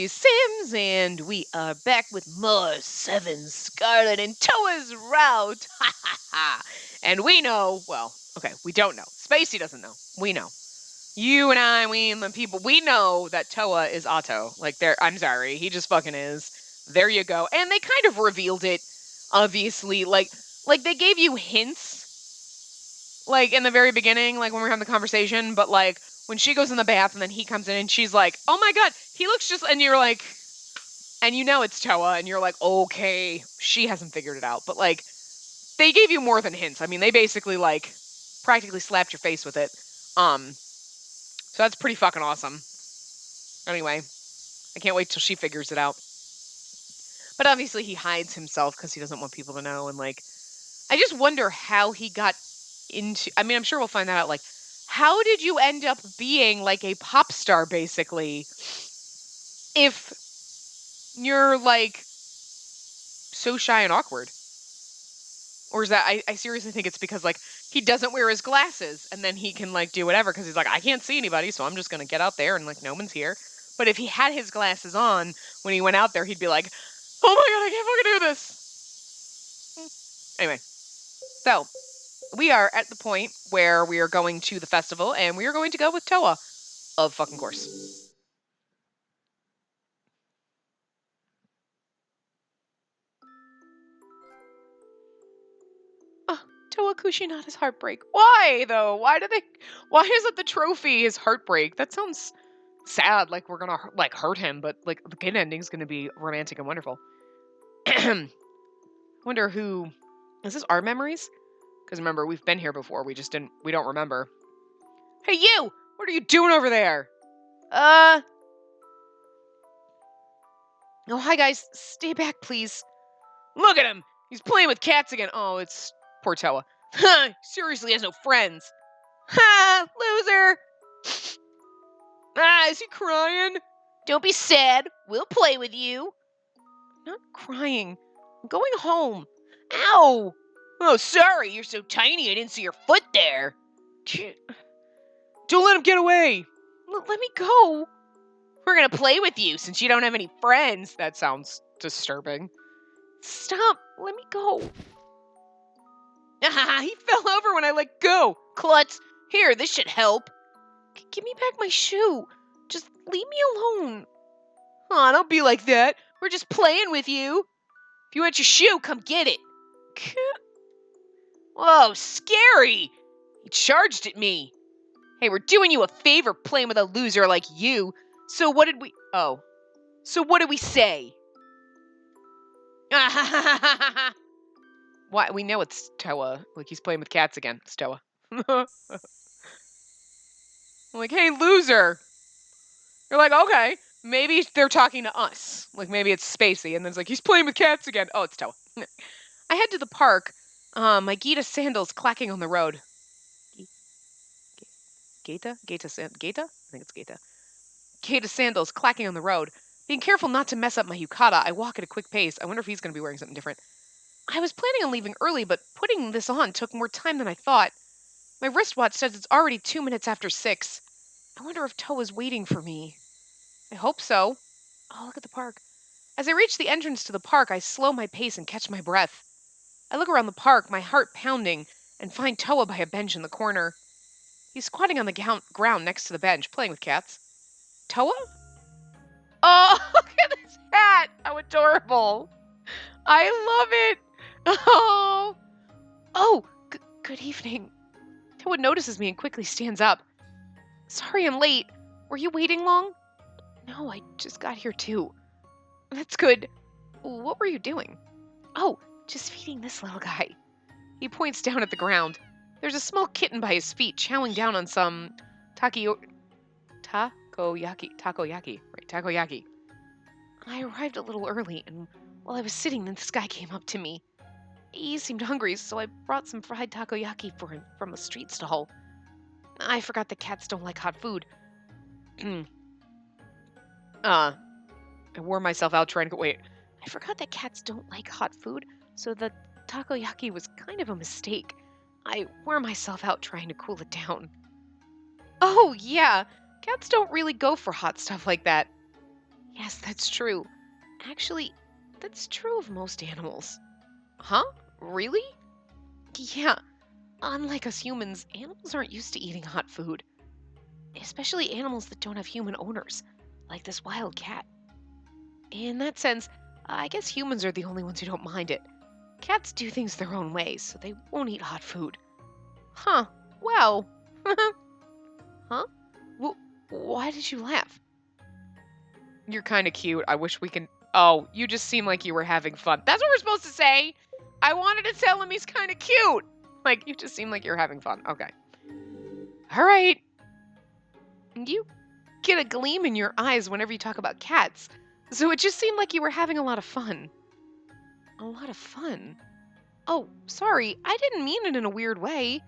Spacey Sims, and we are back with more 7'Scarlet and Toa's route. Ha ha ha! And we know, well, okay, we don't know. Spacey doesn't know. We know. You and I, we and the people, we know that Toa is Otto. Like, I'm sorry, he just fucking is. There you go. And they kind of revealed it, obviously. Like they gave you hints, like, in the very beginning, like, when we were having the conversation, but, like, when she goes in the bath and then he comes in and she's like, oh my god, he looks just, and you're like, and you know it's Toa, and you're like, okay, she hasn't figured it out. But, like, they gave you more than hints. I mean, they basically, like, practically slapped your face with it. So that's pretty fucking awesome. Anyway, I can't wait till she figures it out. But obviously he hides himself because he doesn't want people to know, and, like, I just wonder how he got into, I mean, I'm sure we'll find that out, like, how did you end up being, like, a pop star, basically, if you're, like, so shy and awkward? Or is that, I seriously think it's because, like, he doesn't wear his glasses, and then he can, like, do whatever, because he's like, I can't see anybody, so I'm just gonna get out there, and, like, no one's here. But if he had his glasses on, when he went out there, he'd be like, oh my god, I can't fucking do this! Anyway, so, we are at the point where we are going to the festival, and we are going to go with Toa, of fucking course. Toa Kushinada's heartbreak. Why, though? Why is it the trophy is heartbreak? That sounds sad, like we're gonna, like, hurt him, but, like, the good ending's gonna be romantic and wonderful. Wonder who, is this our memories? Because remember, we've been here before, we don't remember. Hey, you! What are you doing over there? Oh, hi, guys. Stay back, please. Look at him! He's playing with cats again. Oh, it's poor Toa. Seriously has no friends. Ha! Loser! Is he crying? Don't be sad. We'll play with you. I'm not crying. I'm going home. Ow! Oh, sorry. You're so tiny I didn't see your foot there. Don't let him get away. Let me go. We're gonna play with you since you don't have any friends. That sounds disturbing. Stop. Let me go. He fell over when I let go. Klutz. Here, this should help. Give me back my shoe. Just leave me alone. Aw, don't be like that. We're just playing with you. If you want your shoe, come get it. Whoa, scary. He charged at me. Hey, we're doing you a favor playing with a loser like you. So what did we say? Why? We know it's Toa. Like, he's playing with cats again. It's Toa. I'm like, hey, loser. You're like, okay. Maybe they're talking to us. Like, maybe it's Spacey. And then it's like, he's playing with cats again. Oh, it's Toa. I head to the park. My Gita sandals clacking on the road. Gita? I think it's Gita. Gita sandals clacking on the road. Being careful not to mess up my yukata, I walk at a quick pace. I wonder if he's going to be wearing something different. I was planning on leaving early, but putting this on took more time than I thought. My wristwatch says it's already 2 minutes after 6. I wonder if Toa's waiting for me. I hope so. Oh, look at the park. As I reach the entrance to the park, I slow my pace and catch my breath. I look around the park, my heart pounding, and find Toa by a bench in the corner. He's squatting on the ground next to the bench, playing with cats. Toa? Oh, look at this hat! How adorable! I love it! Oh, good evening. Toa notices me and quickly stands up. Sorry I'm late. Were you waiting long? No, I just got here too. That's good. What were you doing? Oh, just feeding this little guy. He points down at the ground. There's a small kitten by his feet, chowing down on some takoyaki. Right, takoyaki. I arrived a little early, and while I was sitting, this guy came up to me. He seemed hungry, so I brought some fried takoyaki for him from a street stall. I forgot that cats don't like hot food. I wore myself out trying to wait. I forgot that cats don't like hot food, so the takoyaki was kind of a mistake. I wore myself out trying to cool it down. Oh, yeah. Cats don't really go for hot stuff like that. Yeah, Yes, that's true. Actually, that's true of most animals. Huh? Really? Yeah. Unlike us humans, animals aren't used to eating hot food. Especially animals that don't have human owners, like this wild cat. In that sense, I guess humans are the only ones who don't mind it. Cats do things their own way, so they won't eat hot food. Huh. Well. Huh? Why did you laugh? You're kind of cute. I wish we can. Oh, you just seem like you were having fun. That's what we're supposed to say. I wanted to tell him he's kind of cute. Like, you just seem like you're having fun. Okay. All right. You get a gleam in your eyes whenever you talk about cats. So it just seemed like you were having a lot of fun. A lot of fun? Oh, sorry. I didn't mean it in a weird way.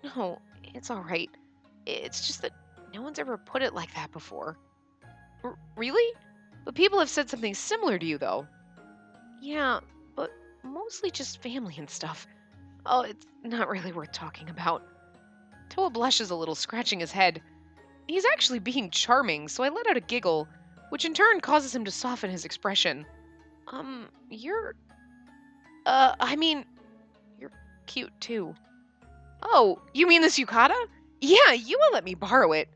No, it's all right. It's just that no one's ever put it like that before. Really? But people have said something similar to you, though. Yeah, but mostly just family and stuff. Oh, it's not really worth talking about. Toa blushes a little, scratching his head. He's actually being charming, so I let out a giggle, which in turn causes him to soften his expression. You're... you're cute, too. Oh, you mean this yukata? Yeah, you will let me borrow it.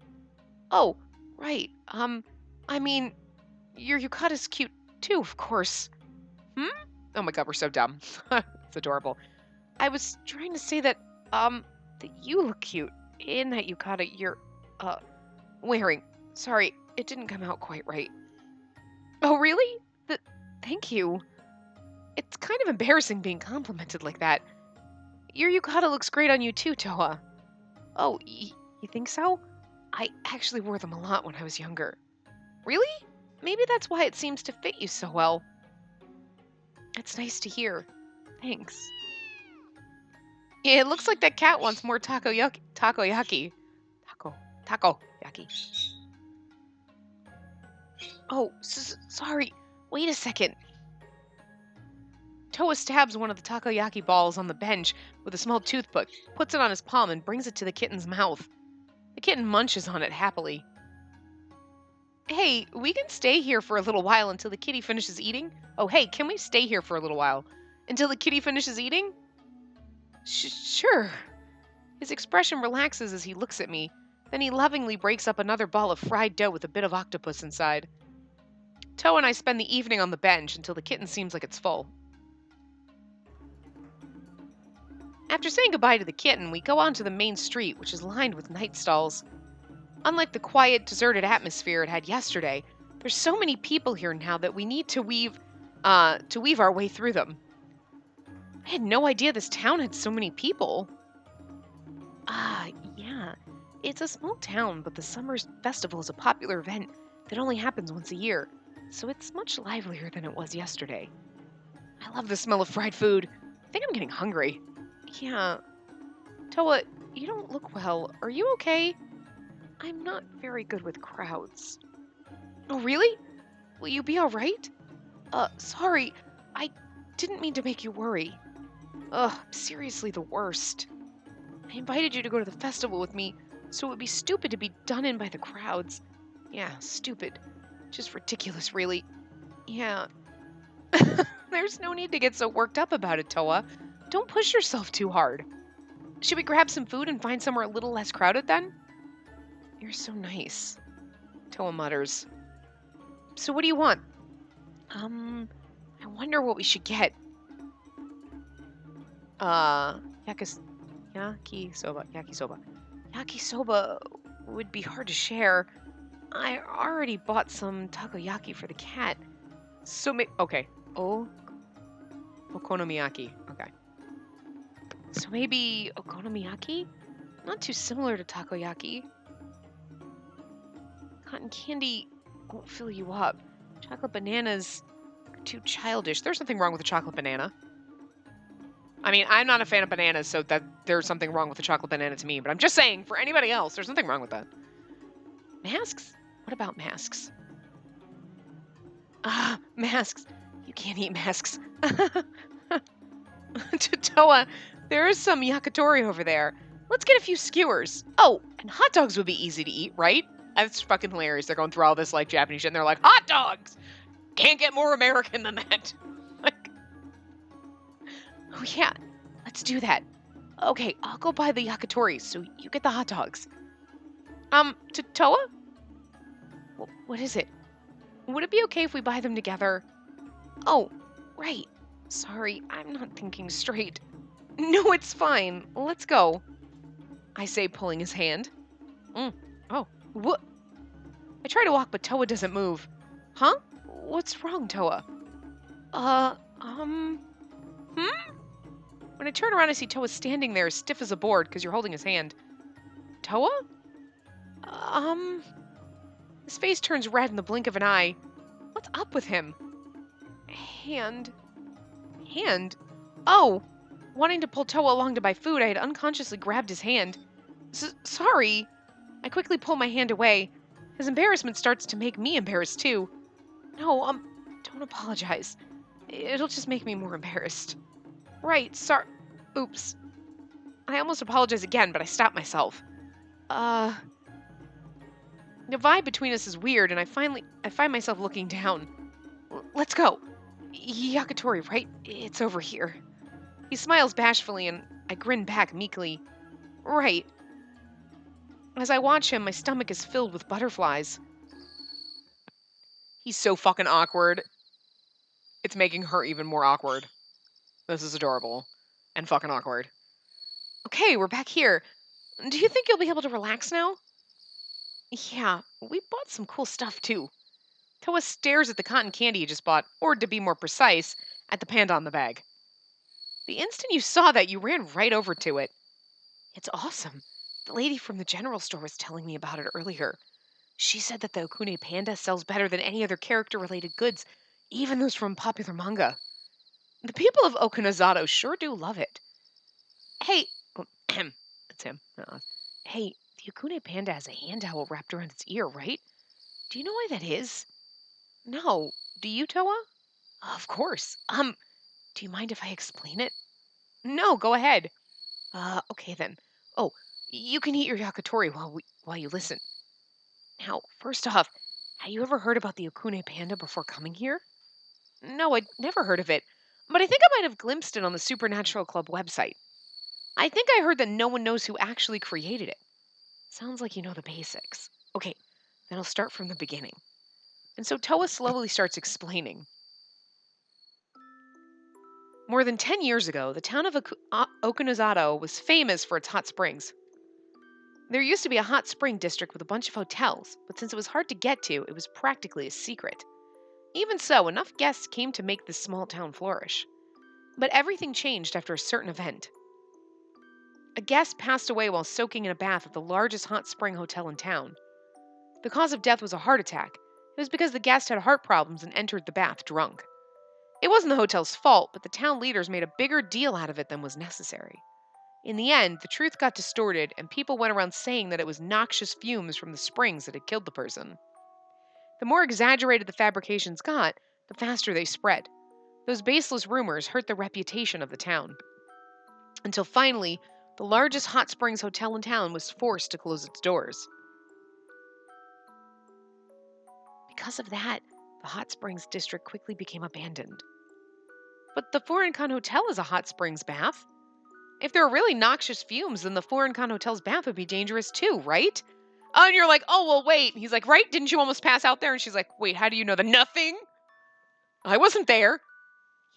Oh, right. Your yukata's cute, too, of course. Hmm? Oh my god, we're so dumb. It's adorable. I was trying to say that you look cute in that yukata you're, wearing. Sorry, it didn't come out quite right. Oh, really? Thank you. It's kind of embarrassing being complimented like that. Your yukata looks great on you too, Toa. Oh, you think so? I actually wore them a lot when I was younger. Really? Maybe that's why it seems to fit you so well. It's nice to hear. Thanks. Yeah, it looks like that cat wants more takoyaki. Takoyaki. Oh, sorry. Wait a second. Toa stabs one of the takoyaki balls on the bench with a small toothpick, puts it on his palm, and brings it to the kitten's mouth. The kitten munches on it happily. Hey, we can stay here for a little while until the kitty finishes eating? Oh, hey, can we stay here for a little while? Until the kitty finishes eating? Sure. His expression relaxes as he looks at me. Then he lovingly breaks up another ball of fried dough with a bit of octopus inside. Toa and I spend the evening on the bench until the kitten seems like it's full. After saying goodbye to the kitten, we go on to the main street, which is lined with night stalls. Unlike the quiet, deserted atmosphere it had yesterday, there's so many people here now that we need to weave our way through them. I had no idea this town had so many people. Yeah. It's a small town, but the summer festival is a popular event that only happens once a year, so it's much livelier than it was yesterday. I love the smell of fried food. I think I'm getting hungry. Yeah. Toa, you don't look well. Are you okay? I'm not very good with crowds. Oh, really? Will you be all right? Sorry. I didn't mean to make you worry. Ugh, I'm seriously the worst. I invited you to go to the festival with me, so it would be stupid to be done in by the crowds. Yeah, stupid. Just ridiculous, really. Yeah. There's no need to get so worked up about it, Toa. Don't push yourself too hard. Should we grab some food and find somewhere a little less crowded then? You're so nice, Toa mutters. So what do you want? I wonder what we should get. Yakisoba. Yakisoba would be hard to share. I already bought some takoyaki for the cat. So okay. Oh, okonomiyaki. Okay. So maybe okonomiyaki? Not too similar to takoyaki. Cotton candy won't fill you up. Chocolate bananas are too childish. There's nothing wrong with a chocolate banana. I mean, I'm not a fan of bananas, so that there's something wrong with a chocolate banana to me. But I'm just saying, for anybody else, there's nothing wrong with that. Masks? What about masks? Masks. You can't eat masks. Toa, there is some yakitori over there. Let's get a few skewers. Oh, and hot dogs would be easy to eat, right? That's fucking hilarious. They're going through all this like Japanese shit and they're like, hot dogs! Can't get more American than that. Like, oh yeah, let's do that. Okay, I'll go buy the yakitori, so you get the hot dogs. Toa? What is it? Would it be okay if we buy them together? Oh, right. Sorry, I'm not thinking straight. No, it's fine. Let's go. I say, pulling his hand. Oh, what? I try to walk, but Toa doesn't move. Huh? What's wrong, Toa? When I turn around, I see Toa standing there, stiff as a board, because you're holding his hand. Toa? His face turns red in the blink of an eye. What's up with him? Hand? Oh! Wanting to pull Toa along to buy food, I had unconsciously grabbed his hand. Sorry. I quickly pull my hand away. His embarrassment starts to make me embarrassed, too. No, don't apologize. It'll just make me more embarrassed. Right, sorry. Oops. I almost apologize again, but I stop myself. The vibe between us is weird, and I find myself looking down. Let's go. Yakitori, right? It's over here. He smiles bashfully, and I grin back meekly. Right. As I watch him, my stomach is filled with butterflies. He's so fucking awkward. It's making her even more awkward. This is adorable. And fucking awkward. Okay, we're back here. Do you think you'll be able to relax now? Yeah, we bought some cool stuff too. Toa stares at the cotton candy he just bought, or to be more precise, at the panda on the bag. The instant you saw that, you ran right over to it. It's awesome. The lady from the general store was telling me about it earlier. She said that the Okune panda sells better than any other character-related goods, even those from popular manga. The people of Okinazato sure do love it. Hey, it's him. Hey, the Okune panda has a hand towel wrapped around its ear, right? Do you know why that is? No. Do you, Toa? Of course. Do you mind if I explain it? No, go ahead. Okay then. Oh, you can eat your yakitori while you listen. Now, first off, have you ever heard about the Okune panda before coming here? No, I'd never heard of it, but I think I might have glimpsed it on the Supernatural Club website. I think I heard that no one knows who actually created it. Sounds like you know the basics. Okay, then I'll start from the beginning. And so Toa slowly starts explaining. More than 10 years ago, the town of Okinazato was famous for its hot springs. There used to be a hot spring district with a bunch of hotels, but since it was hard to get to, it was practically a secret. Even so, enough guests came to make this small town flourish. But everything changed after a certain event. A guest passed away while soaking in a bath at the largest hot spring hotel in town. The cause of death was a heart attack. It was because the guest had heart problems and entered the bath drunk. It wasn't the hotel's fault, but the town leaders made a bigger deal out of it than was necessary. In the end, the truth got distorted, and people went around saying that it was noxious fumes from the springs that had killed the person. The more exaggerated the fabrications got, the faster they spread. Those baseless rumors hurt the reputation of the town. Until finally, the largest hot springs hotel in town was forced to close its doors. Because of that, the hot springs district quickly became abandoned. But the Foreign-Con Hotel is a hot springs bath. If there are really noxious fumes, then the Foreign-Con Hotel's bath would be dangerous too, right? Oh, and you're like, oh, well, wait. He's like, right? Didn't you almost pass out there? And she's like, wait, how do you know that? Nothing? I wasn't there.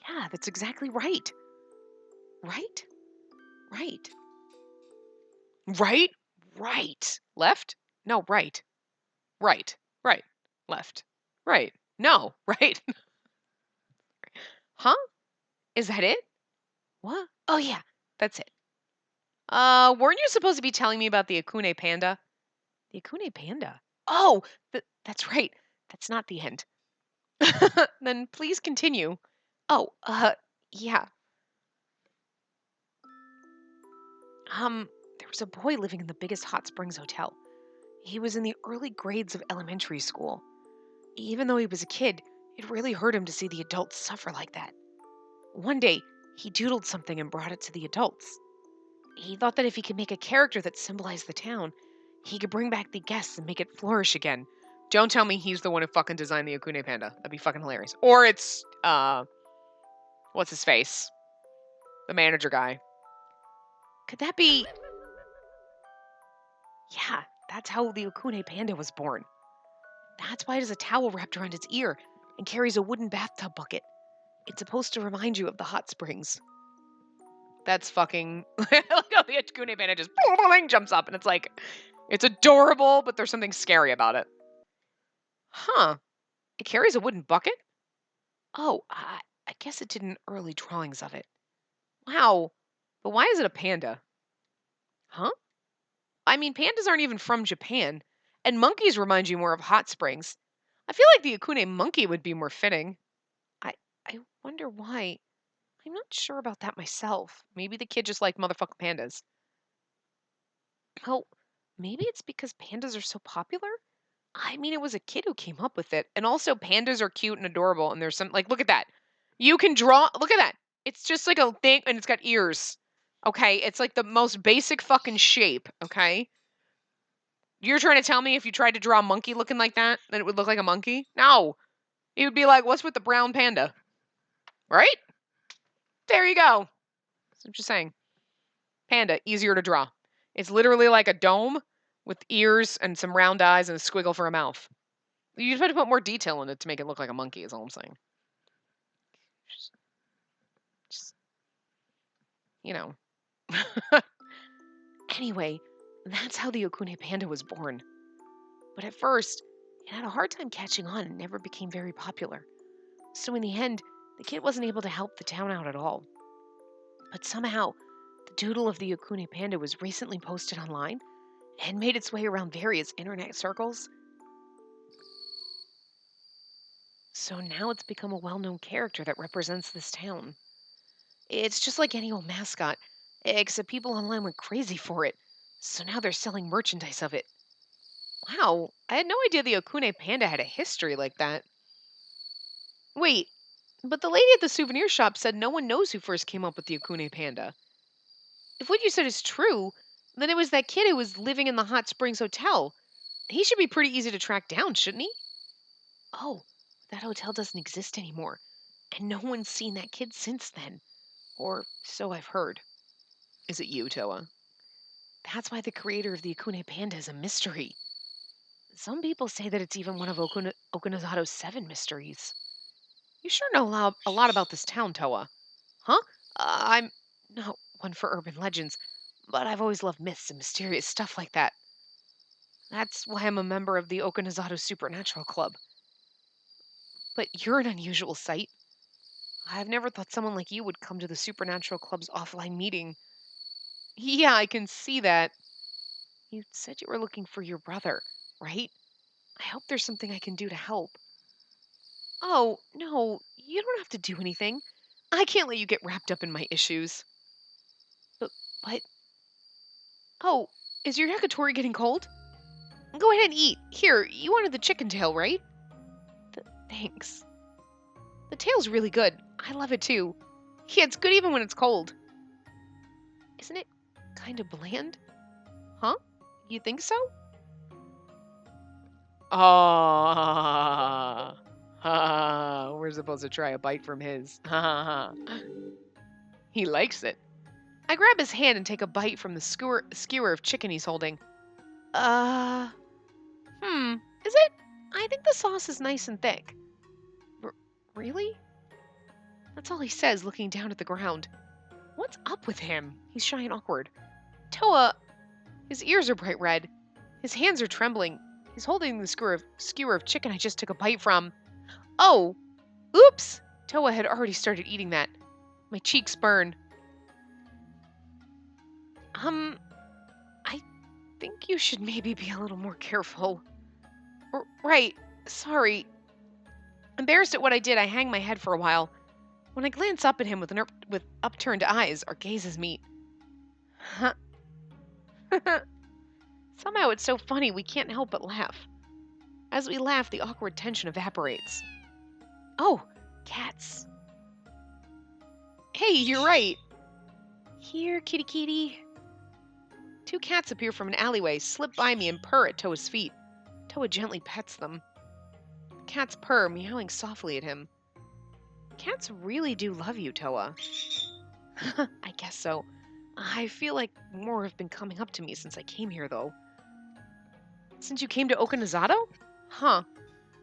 Yeah, that's exactly right. Right? Right. Right? Right. Left? No, right. Right. Right. Left. Right. No, right. Huh? Is that it? What? Oh, yeah, that's it. Weren't you supposed to be telling me about the Akune panda? The Akune panda? Oh, that's right. That's not the end. Then please continue. Oh, yeah. There was a boy living in the biggest hot springs hotel. He was in the early grades of elementary school. Even though he was a kid, it really hurt him to see the adults suffer like that. One day, he doodled something and brought it to the adults. He thought that if he could make a character that symbolized the town, He could bring back the guests and make it flourish again. Don't tell me he's the one who fucking designed the Akune Panda. That'd be fucking hilarious. Or it's, what's his face? The manager guy. Could that be... Yeah, that's how the Akune Panda was born. That's why it has a towel wrapped around its ear and carries a wooden bathtub bucket. It's supposed to remind you of the hot springs. That's fucking... Look how the Akune Panda just jumps up and it's like... It's adorable, but there's something scary about it. Huh. It carries a wooden bucket? Oh, I guess it did in early drawings of it. Wow. But why is it a panda? Huh? I mean, pandas aren't even from Japan, and monkeys remind you more of hot springs. I feel like the Akune monkey would be more fitting. I wonder why. I'm not sure about that myself. Maybe the kid just liked motherfucking pandas. Oh, maybe it's because pandas are so popular? I mean, it was a kid who came up with it. And also, pandas are cute and adorable. And there's some, like, look at that. You can draw, look at that. It's just like a thing, and it's got ears. Okay? It's like the most basic fucking shape. Okay? You're trying to tell me if you tried to draw a monkey looking like that, then it would look like a monkey? No. It would be like, what's with the brown panda? Right? There you go. I'm just saying. Panda, easier to draw. It's literally like a dome with ears and some round eyes and a squiggle for a mouth. You just have to put more detail in it to make it look like a monkey, is all I'm saying. Just you know. Anyway, that's how the Akune Panda was born. But at first, it had a hard time catching on and never became very popular. So in the end, the kid wasn't able to help the town out at all. But somehow, the doodle of the Akune Panda was recently posted online and made its way around various internet circles. So now it's become a well-known character that represents this town. It's just like any old mascot, except people online went crazy for it. So now they're selling merchandise of it. Wow, I had no idea the Akune Panda had a history like that. Wait, but the lady at the souvenir shop said no one knows who first came up with the Akune Panda. If what you said is true, then it was that kid who was living in the Hot Springs Hotel. He should be pretty easy to track down, shouldn't he? Oh, that hotel doesn't exist anymore, and no one's seen that kid since then. Or so I've heard. Is it you, Toa? That's why the creator of the Akune Panda is a mystery. Some people say that it's even one of Okunozato's 7 mysteries. You sure know a lot about this town, Toa. Huh? I'm not one for urban legends, but I've always loved myths and mysterious stuff like that. That's why I'm a member of the Okunozato Supernatural Club. But you're an unusual sight. I've never thought someone like you would come to the Supernatural Club's offline meeting. Yeah, I can see that. You said you were looking for your brother, right? I hope there's something I can do to help. Oh, no, you don't have to do anything. I can't let you get wrapped up in my issues. But... Oh, is your yakitori getting cold? Go ahead and eat. Here, you wanted the chicken tail, right? Thanks. The tail's really good. I love it too. Yeah, it's good even when it's cold. Isn't it kind of bland? Huh? You think so? We're supposed to try a bite from his. He likes it. I grab his hand and take a bite from the skewer of chicken he's holding. Is it? I think the sauce is nice and thick. Really? That's all he says, looking down at the ground. What's up with him? He's shy and awkward. Toa, his ears are bright red. His hands are trembling. He's holding the skewer of chicken I just took a bite from. Oh, oops! Toa had already started eating that. My cheeks burn. I think you should maybe be a little more careful. Right, sorry. Embarrassed at what I did, I hang my head for a while. When I glance up at him with upturned eyes, our gazes meet. Huh. Somehow it's so funny we can't help but laugh. As we laugh, the awkward tension evaporates. Oh, cats. Hey, you're right. Here, kitty kitty. 2 cats appear from an alleyway, slip by me, and purr at Toa's feet. Toa gently pets them. Cats purr, meowing softly at him. Cats really do love you, Toa. I guess so. I feel like more have been coming up to me since I came here, though. Since you came to Okinazato? Huh.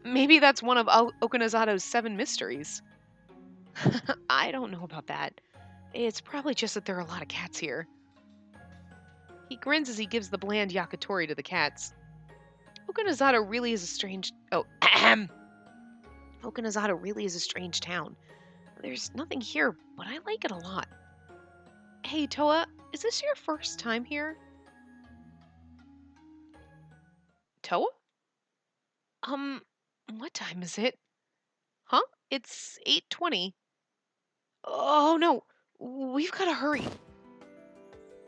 Maybe that's one of Okinazato's 7 mysteries. I don't know about that. It's probably just that there are a lot of cats here. He grins as he gives the bland yakitori to the cats. Okinazato really is a strange... Oh, ahem! Okinazato really is a strange town. There's nothing here, but I like it a lot. Hey, Toa, is this your first time here? Toa? What time is it? Huh? It's 8:20. Oh, no. We've got to hurry.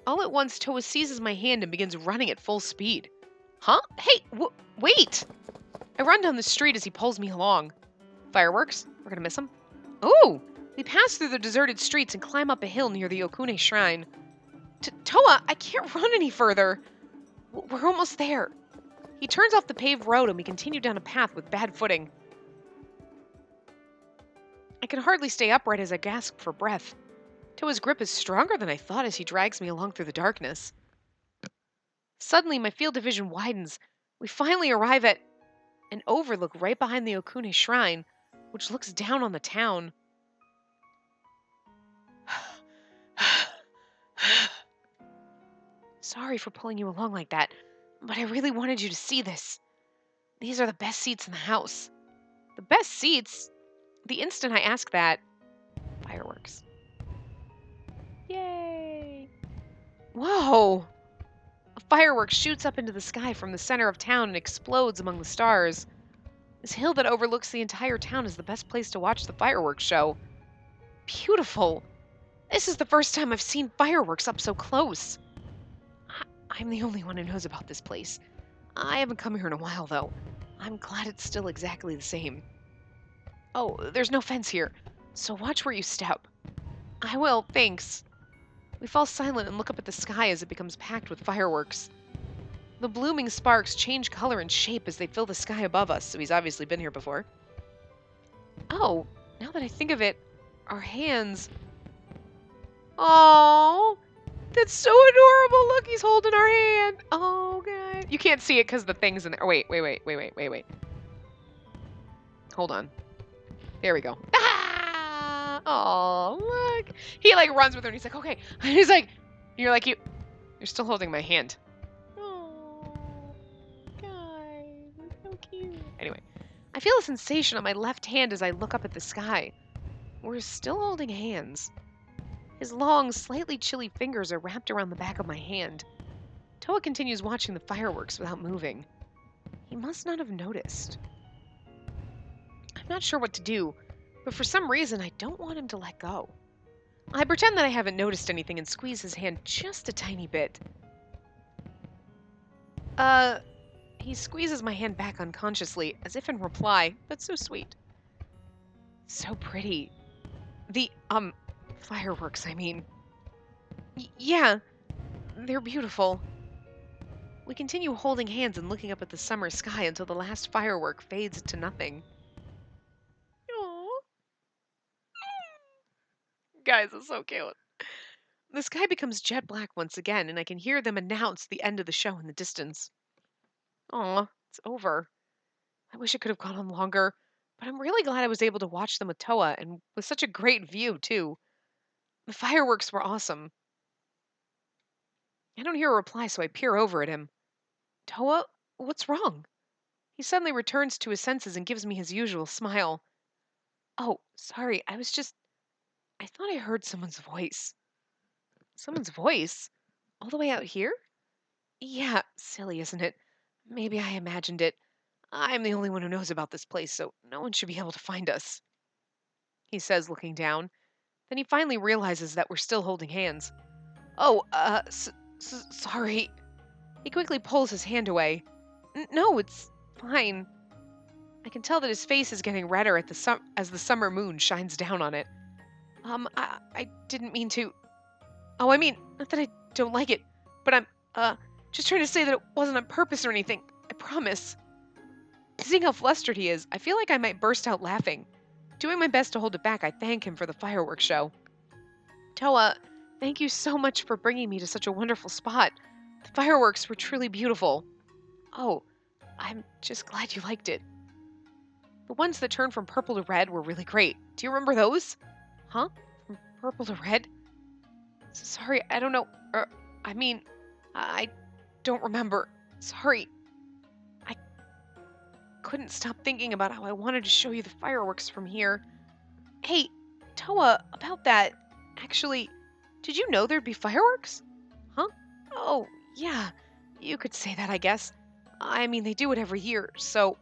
All at once, Toa seizes my hand and begins running at full speed. Huh? Hey, wait! I run down the street as he pulls me along. Fireworks? We're gonna miss them? Ooh! We pass through the deserted streets and climb up a hill near the Okune shrine. Toa, I can't run any further. We're almost there. He turns off the paved road and we continue down a path with bad footing. I can hardly stay upright as I gasp for breath. Toa's grip is stronger than I thought as he drags me along through the darkness. Suddenly, my field of vision widens. We finally arrive at an overlook right behind the Okune shrine, which looks down on the town. Sorry for pulling you along like that, but I really wanted you to see this. These are the best seats in the house. The best seats? The instant I ask that, fireworks. Yay! Whoa! A firework shoots up into the sky from the center of town and explodes among the stars. This hill that overlooks the entire town is the best place to watch the fireworks show. Beautiful! This is the first time I've seen fireworks up so close. I'm the only one who knows about this place. I haven't come here in a while, though. I'm glad it's still exactly the same. Oh, there's no fence here, so watch where you step. I will, thanks. We fall silent and look up at the sky as it becomes packed with fireworks. The blooming sparks change color and shape as they fill the sky above us, so he's obviously been here before. Oh, now that I think of it, our hands... Oh, that's so adorable. Look, he's holding our hand. Oh, God. You can't see it because the thing's in there. Wait. Hold on. There we go. Ah! Oh, look. He, like, runs with her, and he's like, okay. And he's like, you're still holding my hand. Oh, guys, it's so cute. Anyway, I feel a sensation on my left hand as I look up at the sky. We're still holding hands. His long, slightly chilly fingers are wrapped around the back of my hand. Toa continues watching the fireworks without moving. He must not have noticed. I'm not sure what to do, but for some reason I don't want him to let go. I pretend that I haven't noticed anything and squeeze his hand just a tiny bit. He squeezes my hand back unconsciously, as if in reply. That's so sweet. So pretty. The, fireworks, I mean. Yeah, they're beautiful. We continue holding hands and looking up at the summer sky until the last firework fades to nothing. Aww. Guys, it's so cute. The sky becomes jet black once again, and I can hear them announce the end of the show in the distance. Aw, it's over. I wish it could have gone on longer, but I'm really glad I was able to watch them with Toa, and with such a great view, too. The fireworks were awesome. I don't hear a reply, so I peer over at him. Toa, what's wrong? He suddenly returns to his senses and gives me his usual smile. Oh, sorry, I thought I heard someone's voice. Someone's voice? All the way out here? Yeah, silly, isn't it? Maybe I imagined it. I'm the only one who knows about this place, so no one should be able to find us. He says, looking down. Then he finally realizes that we're still holding hands. Oh, sorry. He quickly pulls his hand away. No, it's fine. I can tell that his face is getting redder as the summer moon shines down on it. I didn't mean to... Oh, I mean, not that I don't like it, but Uh, just trying to say that it wasn't on purpose or anything. I promise. Seeing how flustered he is, I feel like I might burst out laughing. Doing my best to hold it back, I thank him for the fireworks show. Toa, thank you so much for bringing me to such a wonderful spot. The fireworks were truly beautiful. Oh, I'm just glad you liked it. The ones that turned from purple to red were really great. Do you remember those? Huh? From purple to red? Sorry, I don't know. I mean, I don't remember. Sorry. I couldn't stop thinking about how I wanted to show you the fireworks from here. Hey, Toa, about that. Actually, did you know there'd be fireworks? Huh? Oh, yeah. You could say that, I guess. I mean, they do it every year, so.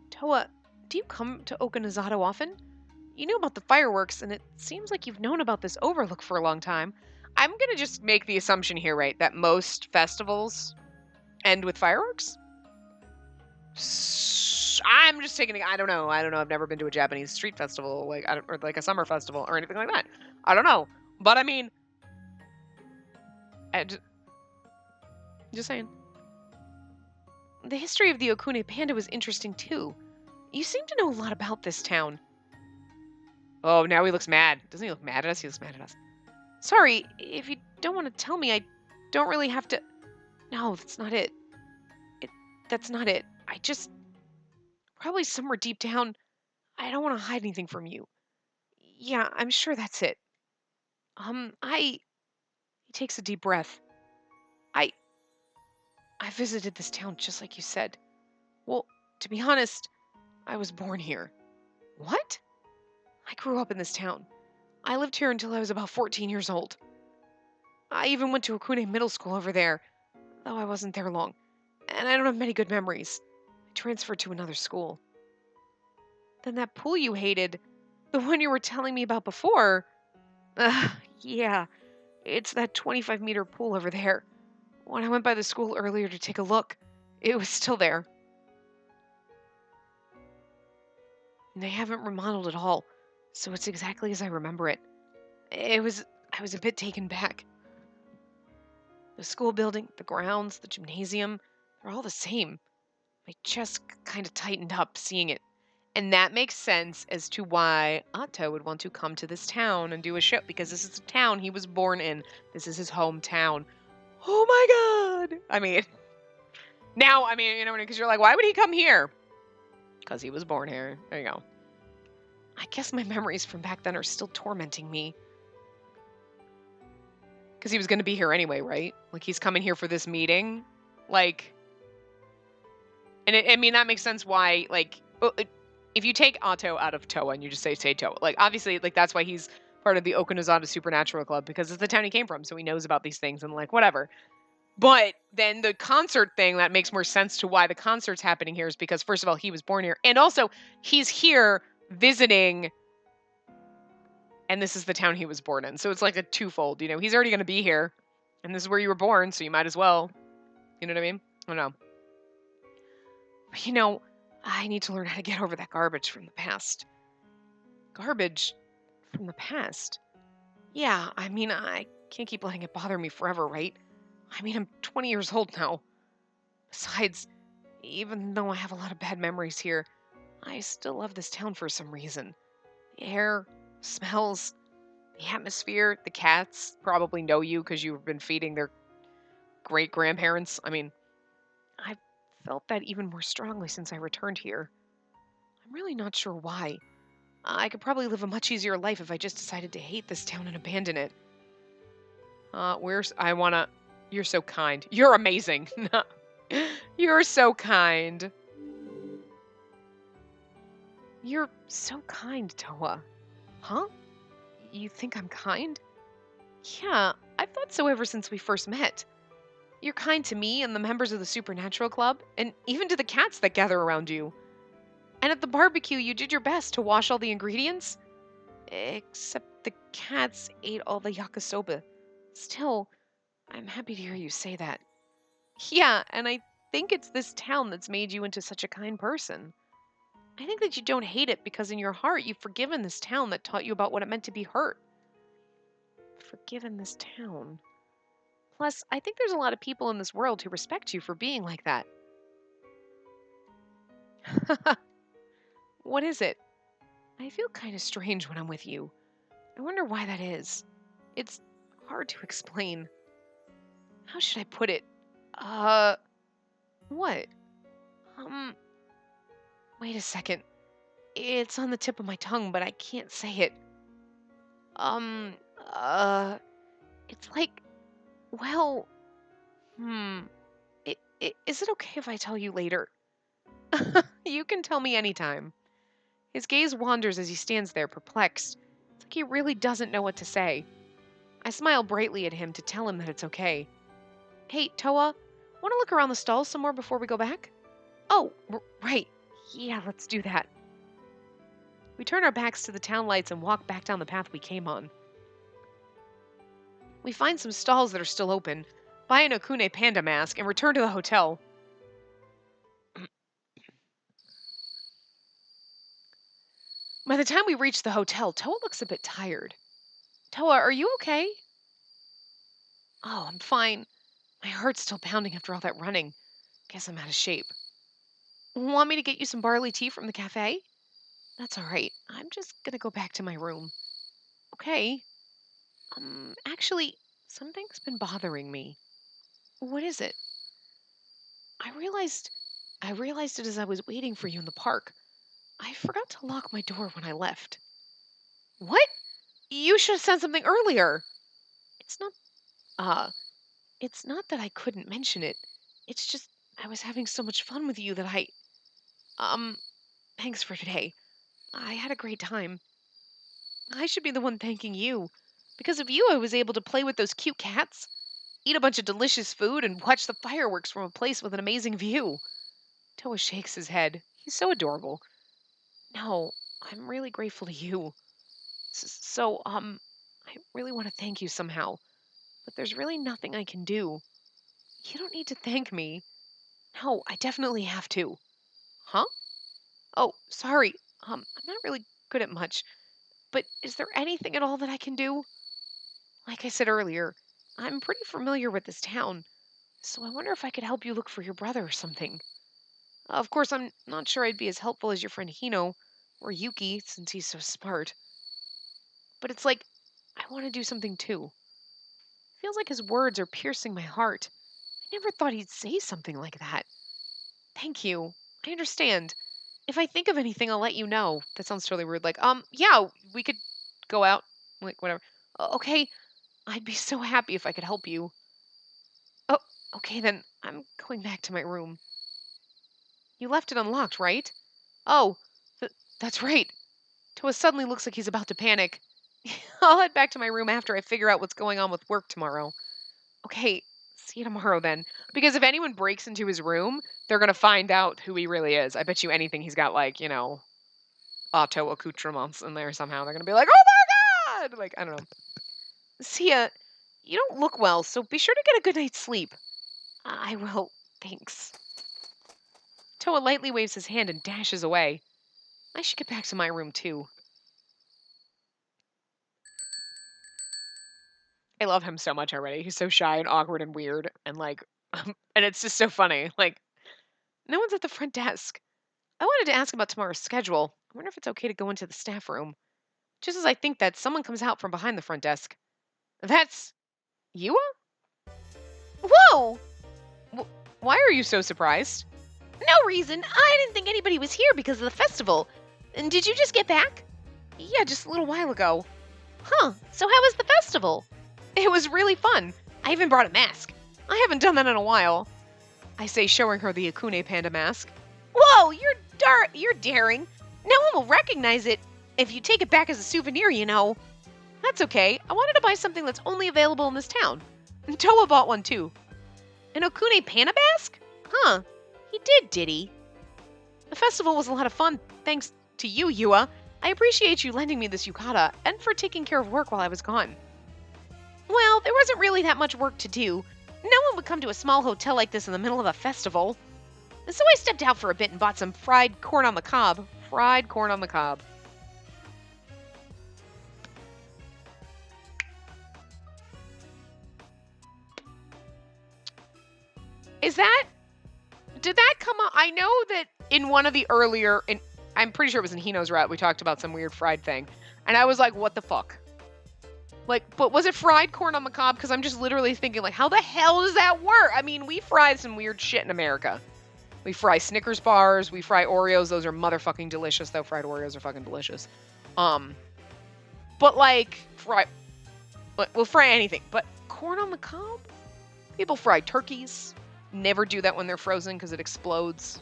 Toa, do you come to Okinazato often? You knew about the fireworks, and it seems like you've known about this overlook for a long time. I'm gonna just make the assumption here, right, that most festivals end with fireworks? I'm just taking. I don't know. I've never been to a Japanese street festival, like or like a summer festival or anything like that. I don't know. But I mean, just saying. The history of the Okune Panda was interesting too. You seem to know a lot about this town. Oh, now he looks mad. Doesn't he look mad at us? He looks mad at us. Sorry, if you don't want to tell me, I don't really have to. No, that's not it. That's not it. I just. Probably somewhere deep down, I don't want to hide anything from you. Yeah, I'm sure that's it. He takes a deep breath. I. I visited this town just like you said. Well, to be honest, I was born here. What? I grew up in this town. I lived here until I was about 14 years old. I even went to Okune Middle School over there, though I wasn't there long, and I don't have many good memories. I transferred to another school. Then that pool you hated, the one you were telling me about before, yeah, it's that 25-meter pool over there. When I went by the school earlier to take a look, it was still there. And they haven't remodeled at all, so it's exactly as I remember it. I was a bit taken back. The school building, the grounds, the gymnasium, they're all the same. My chest kind of tightened up seeing it. And that makes sense as to why Otto would want to come to this town and do a show, because this is the town he was born in. This is his hometown. Oh my god! I mean, now, you know, because you're like, why would he come here? Because he was born here. There you go. I guess my memories from back then are still tormenting me. Because he was going to be here anyway, right? Like, he's coming here for this meeting. Like, and that makes sense why, like, if you take Otto out of Toa and you just say Toa, like, obviously, like, that's why he's part of the Okinazawa Supernatural Club, because it's the town he came from, so he knows about these things and, like, whatever. But then the concert thing, that makes more sense to why the concert's happening here is because, first of all, he was born here. And also, he's here visiting, and this is the town he was born in. So it's like a twofold, you know. He's already going to be here, and this is where you were born, so you might as well. You know what I mean? I don't know. But, you know, I need to learn how to get over that garbage from the past. Garbage from the past? Yeah, I can't keep letting it bother me forever, right? I'm 20 years old now. Besides, even though I have a lot of bad memories here, I still love this town for some reason. The air, smells, the atmosphere, the cats probably know you because you've been feeding their great-grandparents. I've felt that even more strongly since I returned here. I'm really not sure why. I could probably live a much easier life if I just decided to hate this town and abandon it. You're so kind. You're amazing. You're so kind. You're so kind, Toa. Huh? You think I'm kind? Yeah, I've thought so ever since we first met. You're kind to me and the members of the Supernatural Club, and even to the cats that gather around you. And at the barbecue, you did your best to wash all the ingredients. Except the cats ate all the yakisoba. Still, I'm happy to hear you say that. Yeah, and I think it's this town that's made you into such a kind person. I think that you don't hate it because in your heart you've forgiven this town that taught you about what it meant to be hurt. Forgiven this town. Plus, I think there's a lot of people in this world who respect you for being like that. What is it? I feel kind of strange when I'm with you. I wonder why that is. It's hard to explain. How should I put it? What? Um, Wait a second. It's on the tip of my tongue, but I can't say it. Um, uh, it's like, well, hmm. Is it okay if I tell you later? You can tell me anytime. His gaze wanders as he stands there, perplexed. It's like he really doesn't know what to say. I smile brightly at him to tell him that it's okay. Hey, Toa, want to look around the stalls some more before we go back? Oh, right. Yeah, let's do that. We turn our backs to the town lights and walk back down the path we came on. We find some stalls that are still open, buy an Okune panda mask, and return to the hotel. By the time we reach the hotel, Toa looks a bit tired. Toa, are you okay? Oh, I'm fine. My heart's still pounding after all that running. Guess I'm out of shape. Want me to get you some barley tea from the cafe? That's all right. I'm just gonna go back to my room. Okay. Actually, something's been bothering me. What is it? I realized I realized it as I was waiting for you in the park. I forgot to lock my door when I left. What? You should have said something earlier. It's not uh it's not that I couldn't mention it. It's just I was having so much fun with you that um thanks for today. I had a great time. I should be the one thanking you. Because of you I was able to play with those cute cats, eat a bunch of delicious food, and watch the fireworks from a place with an amazing view. Toa shakes his head. He's so adorable. No, I'm really grateful to you. I really want to thank you somehow, but there's really nothing I can do. You don't need to thank me. No, I definitely have to. Huh? Oh, sorry. I'm not really good at much, but is there anything at all that I can do? Like I said earlier, I'm pretty familiar with this town, so I wonder if I could help you look for your brother or something. Of course, I'm not sure I'd be as helpful as your friend Hino or Yuki, since he's so smart. But it's like, I want to do something too. Feels like his words are piercing my heart. I never thought he'd say something like that. Thank you. I understand. If I think of anything, I'll let you know. That sounds totally rude. Like, yeah, we could go out. Like, whatever. Okay, I'd be so happy if I could help you. Oh, okay then. I'm going back to my room. You left it unlocked, right? Oh, that's right. Toa suddenly looks like he's about to panic. I'll head back to my room after I figure out what's going on with work tomorrow. Okay, see you tomorrow then. Because if anyone breaks into his room, they're gonna find out who he really is. I bet you anything he's got like, auto accoutrements in there somehow. They're gonna be like, oh my god! Like, I don't know. See ya. You don't look well, so be sure to get a good night's sleep. I will. Thanks. Toa lightly waves his hand and dashes away. I should get back to my room too. I love him so much already. He's so shy and awkward and weird and like and it's just so funny. Like no one's at the front desk. I wanted to ask about tomorrow's schedule. I wonder if it's okay to go into the staff room. Just as I think that, someone comes out from behind the front desk. That's Yua? Whoa! Why are you so surprised? No reason. I didn't think anybody was here because of the festival. And did you just get back? Yeah, just a little while ago. Huh, so how was the festival? It was really fun. I even brought a mask. I haven't done that in a while. I say, showing her the Akune Panda mask. Whoa, you're daring. No one will recognize it if you take it back as a souvenir, you know. That's okay. I wanted to buy something that's only available in this town. And Toa bought one too. An Okune Panda mask? Huh. He did he? The festival was a lot of fun, thanks to you, Yua. I appreciate you lending me this yukata and for taking care of work while I was gone. Well, there wasn't really that much work to do. No one would come to a small hotel like this in the middle of a festival. So I stepped out for a bit and bought some fried corn on the cob. Fried corn on the cob. Did that come up? I know that in one of the earlier, I'm pretty sure it was in Hino's Route, we talked about some weird fried thing. And I was like, what the fuck? Like, but was it fried corn on the cob? Because I'm just literally thinking, like, how the hell does that work? I mean, we fried some weird shit in America. We fry Snickers bars, we fry Oreos. Those are motherfucking delicious, though. Fried Oreos are fucking delicious. But like, we'll fry anything. But corn on the cob? People fry turkeys. Never do that when they're frozen because it explodes.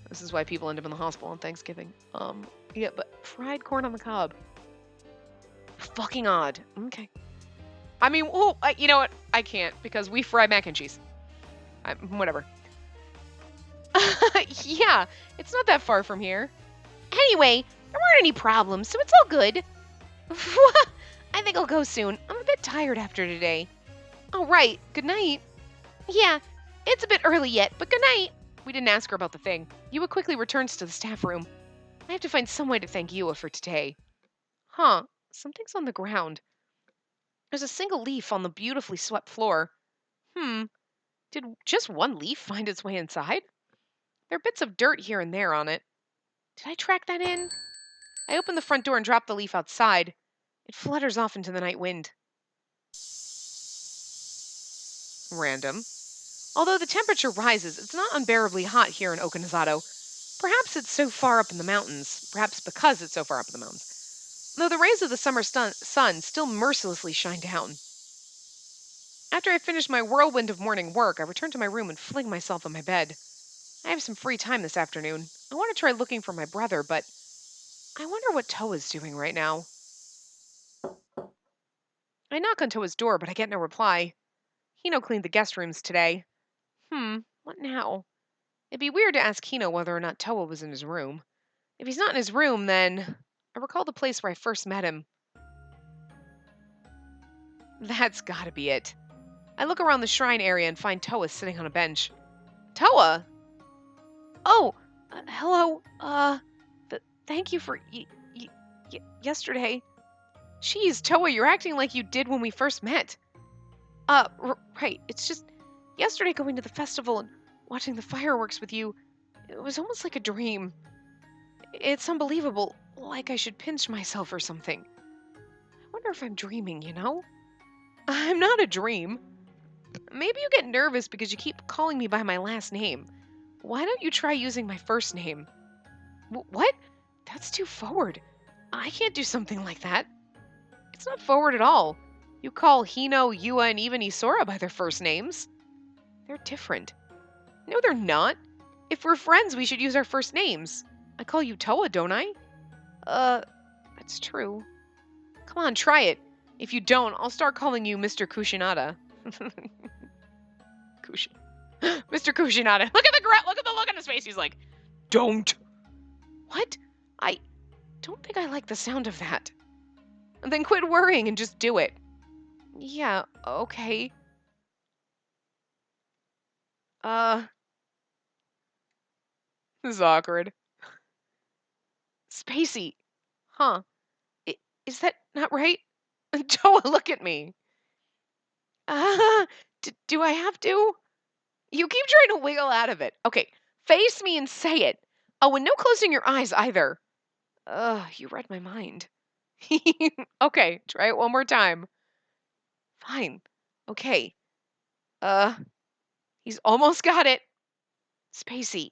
This is why people end up in the hospital on Thanksgiving. Yeah, but fried corn on the cob. Fucking odd. Okay. I mean, you know what? I can't because we fry mac and cheese. Whatever. Yeah, it's not that far from here. Anyway, there weren't any problems, so it's all good. I think I'll go soon. I'm a bit tired after today. All right. Good night. Yeah, it's a bit early yet, but good night. We didn't ask her about the thing. Yua quickly returns to the staff room. I have to find some way to thank Yua for today. Huh. Something's on the ground. There's a single leaf on the beautifully swept floor. Did just one leaf find its way inside? There are bits of dirt here and there on it. Did I track that in? I open the front door and drop the leaf outside. It flutters off into the night wind. Random. Although the temperature rises, it's not unbearably hot here in Okinazato. Perhaps it's so far up in the mountains. Perhaps because it's so far up in the mountains. Though the rays of the summer sun still mercilessly shine down. After I finish my whirlwind of morning work, I return to my room and fling myself on my bed. I have some free time this afternoon. I want to try looking for my brother, but I wonder what Toa's doing right now. I knock on Toa's door, but I get no reply. Hino cleaned the guest rooms today. What now? It'd be weird to ask Hino whether or not Toa was in his room. If he's not in his room, then I recall the place where I first met him. That's gotta be it. I look around the shrine area and find Toa sitting on a bench. Toa? Oh, hello. Thank you for yesterday. Jeez, Toa, you're acting like you did when we first met. Right. It's just yesterday going to the festival and watching the fireworks with you. It was almost like a dream. It's unbelievable. Like I should pinch myself or something. I wonder if I'm dreaming, you know? I'm not a dream. Maybe you get nervous because you keep calling me by my last name. Why don't you try using my first name? What? That's too forward. I can't do something like that. It's not forward at all. You call Hino, Yua, and even Isora by their first names. They're different. No, they're not. If we're friends, we should use our first names. I call you Toa, don't I? That's true. Come on, try it. If you don't, I'll start calling you Mr. Kushinada. Mr. Kushinada. Look at the look on his face. He's like, don't. What? I don't think I like the sound of that. Then quit worrying and just do it. Yeah, okay. This is awkward. Spacey. Huh. Is that not right? Toa, look at me. Do I have to? You keep trying to wiggle out of it. Okay, face me and say it. Oh, and no closing your eyes either. You read my mind. Okay, try it one more time. Fine. Okay. He's almost got it. Spacey.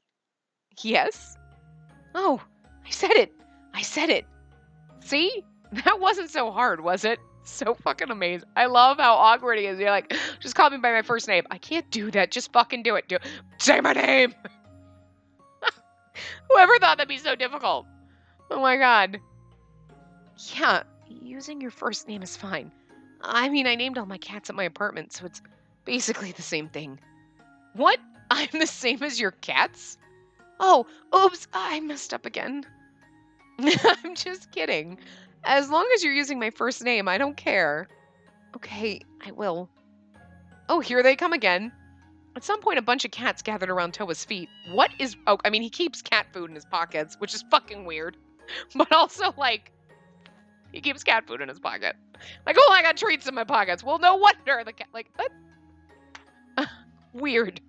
Yes? Oh, I said it. See? That wasn't so hard, was it? So fucking amazing. I love how awkward he is. You're like, just call me by my first name. I can't do that. Just fucking do it. Say my name. Whoever thought that'd be so difficult? Oh my god. Yeah, using your first name is fine. I mean, I named all my cats at my apartment, so it's basically the same thing. What? I'm the same as your cats? Oh, oops, I messed up again. I'm just kidding. As long as you're using my first name, I don't care. Okay, I will. Oh, here they come again. At some point, a bunch of cats gathered around Toa's feet. What is... Oh, I mean, he keeps cat food in his pockets, which is fucking weird. But also, like, he keeps cat food in his pocket. Like, oh, I got treats in my pockets. Well, no wonder the cat... Like, what? Weird.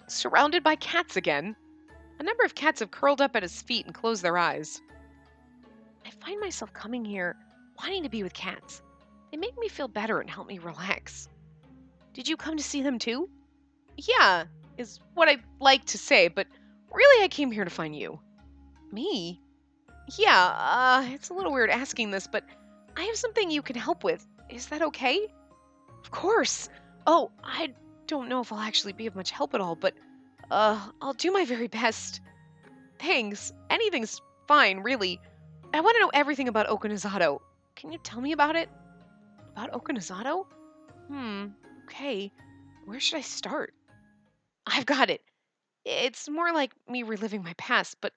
Surrounded by cats again. A number of cats have curled up at his feet and closed their eyes. I find myself coming here wanting to be with cats. They make me feel better and help me relax. Did you come to see them too? Yeah, is what I'd like to say, but really I came here to find you. Me? Yeah, it's a little weird asking this, but I have something you can help with. Is that okay? Of course. Oh, I don't know if I'll actually be of much help at all, but I'll do my very best. Thanks. Anything's fine, really. I want to know everything about Okinazato. Can you tell me about it? About Okinazato? Okay. Where should I start? I've got it. It's more like me reliving my past, but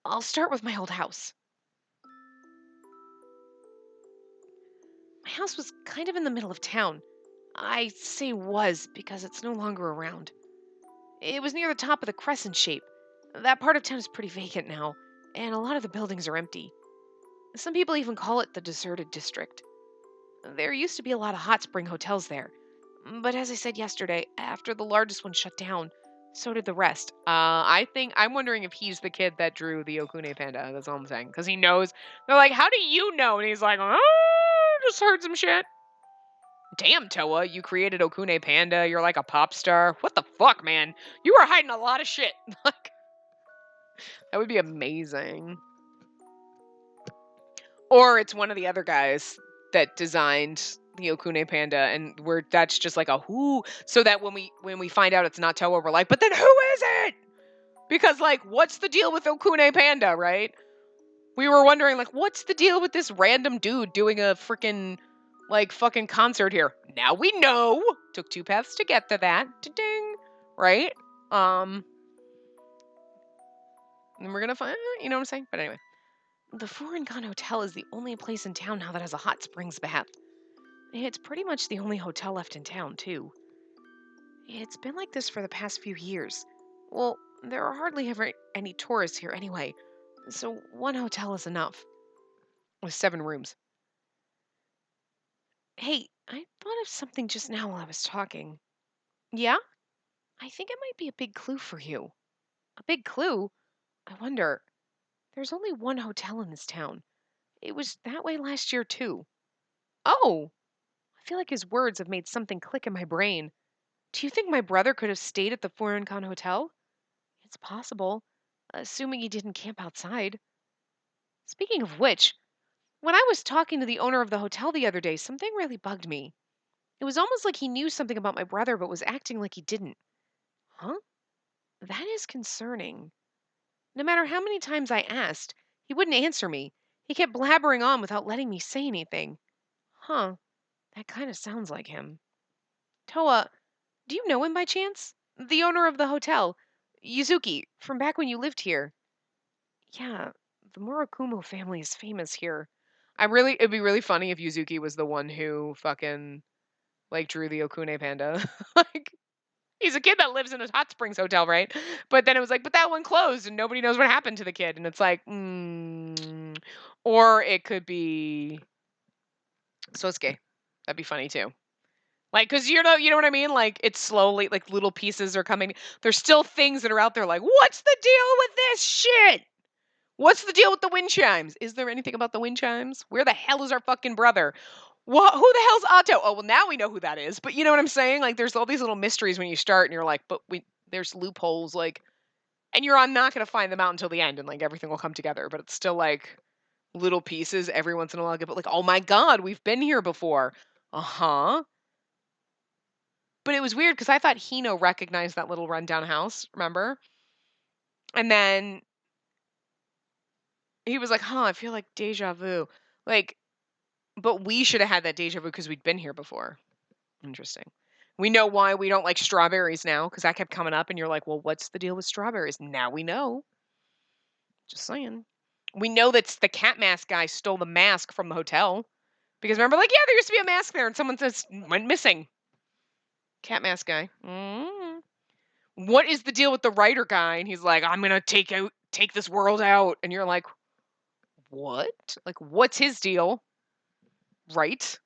I'll start with my old house. My house was kind of in the middle of town. I say was because it's no longer around. It was near the top of the crescent shape. That part of town is pretty vacant now, and a lot of the buildings are empty. Some people even call it the deserted district. There used to be a lot of hot spring hotels there, but as I said yesterday, after the largest one shut down, so did the rest. I'm wondering if he's the kid that drew the Okune panda. That's all I'm saying. Because he knows. They're like, how do you know? And he's like, oh, just heard some shit. Damn, Toa, you created Okune Panda. You're like a pop star. What the fuck, man? You were hiding a lot of shit. Like, that would be amazing. Or it's one of the other guys that designed the Okune Panda, and that's just like a who, so that when we find out it's not Toa, we're like, but then who is it? Because like, what's the deal with Okune Panda, right? We were wondering like, what's the deal with this random dude doing a freaking like fucking concert here? Now we know. Took 2 paths to get to that. Ding, right? And we're gonna find, you know what I'm saying? But anyway. The Furinkan Hotel is the only place in town now that has a hot springs bath. It's pretty much the only hotel left in town, too. It's been like this for the past few years. Well, there are hardly ever any tourists here anyway, so one hotel is enough. With 7 rooms. Hey, I thought of something just now while I was talking. Yeah? I think it might be a big clue for you. A big clue? I wonder. There's only one hotel in this town. It was that way last year, too. Oh! I feel like his words have made something click in my brain. Do you think my brother could have stayed at the Furinkan Hotel? It's possible, assuming he didn't camp outside. Speaking of which, when I was talking to the owner of the hotel the other day, something really bugged me. It was almost like he knew something about my brother but was acting like he didn't. Huh? That is concerning. No matter how many times I asked, he wouldn't answer me. He kept blabbering on without letting me say anything. Huh, that kind of sounds like him. Toa, do you know him by chance? The owner of the hotel, Yuzuki, from back when you lived here. Yeah, the Murakumo family is famous here. It'd be really funny if Yuzuki was the one who fucking, like, drew the Okune panda. Like, he's a kid that lives in a hot springs hotel, right? But then it was like, but that one closed and nobody knows what happened to the kid. And it's like, or it could be Sosuke. That'd be funny too. Like, cause you know what I mean? Like, it's slowly, like, little pieces are coming. There's still things that are out there like, what's the deal with this shit? What's the deal with the wind chimes? Is there anything about the wind chimes? Where the hell is our fucking brother? What? Who the hell's Otto? Oh, well, now we know who that is. But you know what I'm saying? Like, there's all these little mysteries when you start, and you're like, but there's loopholes, like, and you're not gonna find them out until the end, and like everything will come together. But it's still like little pieces every once in a while. But like, oh my god, we've been here before. Uh-huh. But it was weird because I thought Hino recognized that little rundown house, remember? And then he was like, huh, I feel like deja vu. Like, but we should have had that deja vu because we'd been here before. Interesting. We know why we don't like strawberries now because that kept coming up, and you're like, well, what's the deal with strawberries? Now we know. Just saying. We know that the cat mask guy stole the mask from the hotel because remember, like, yeah, there used to be a mask there, and someone says went missing. Cat mask guy. What is the deal with the writer guy? And he's like, I'm gonna take this world out, and you're like, what? Like, what's his deal? Right?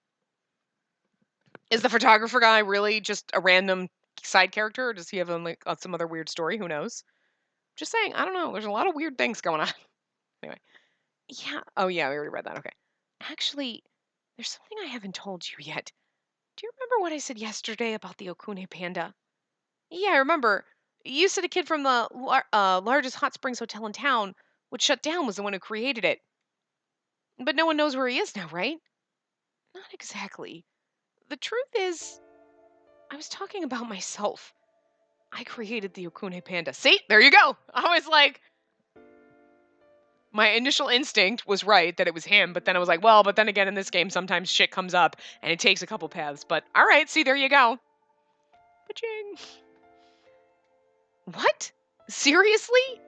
Is the photographer guy really just a random side character, or does he have like some other weird story? Who knows? Just saying. I don't know. There's a lot of weird things going on. Anyway. Yeah. Oh yeah, we already read that. Okay. Actually, there's something I haven't told you yet. Do you remember what I said yesterday about the Okune panda? Yeah, I remember. You said a kid from the largest hot springs hotel in town, which shut down, was the one who created it. But no one knows where he is now, right? Not exactly. The truth is, I was talking about myself. I created the Okune panda. See? There you go. I was like, my initial instinct was right that it was him, but then I was like, well, but then again, in this game, sometimes shit comes up and it takes a couple paths. But all right, see, there you go. Ba-ching. What? Seriously?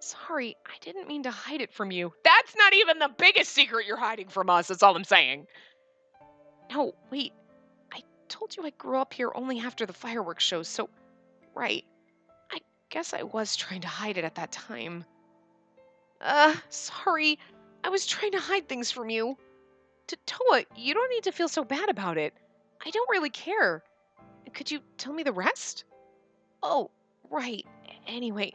Sorry, I didn't mean to hide it from you. That's not even the biggest secret you're hiding from us, that's all I'm saying. No, wait. I told you I grew up here only after the fireworks shows, so, right. I guess I was trying to hide it at that time. Sorry. I was trying to hide things from you. Toa, you don't need to feel so bad about it. I don't really care. Could you tell me the rest? Oh, right. Anyway,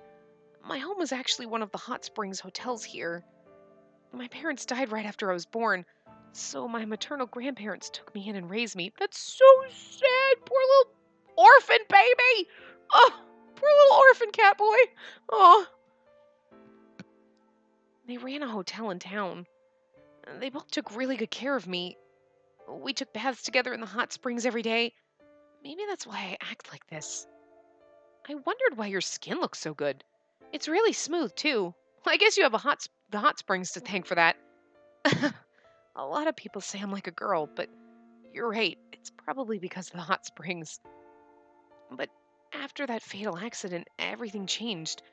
my home was actually one of the hot springs hotels here. My parents died right after I was born, so my maternal grandparents took me in and raised me. That's so sad. Poor little orphan baby. Oh, poor little orphan cat boy. Oh. They ran a hotel in town. They both took really good care of me. We took baths together in the hot springs every day. Maybe that's why I act like this. I wondered why your skin looks so good. It's really smooth, too. I guess you have the hot springs to thank for that. A lot of people say I'm like a girl, but you're right. It's probably because of the hot springs. But after that fatal accident, everything changed.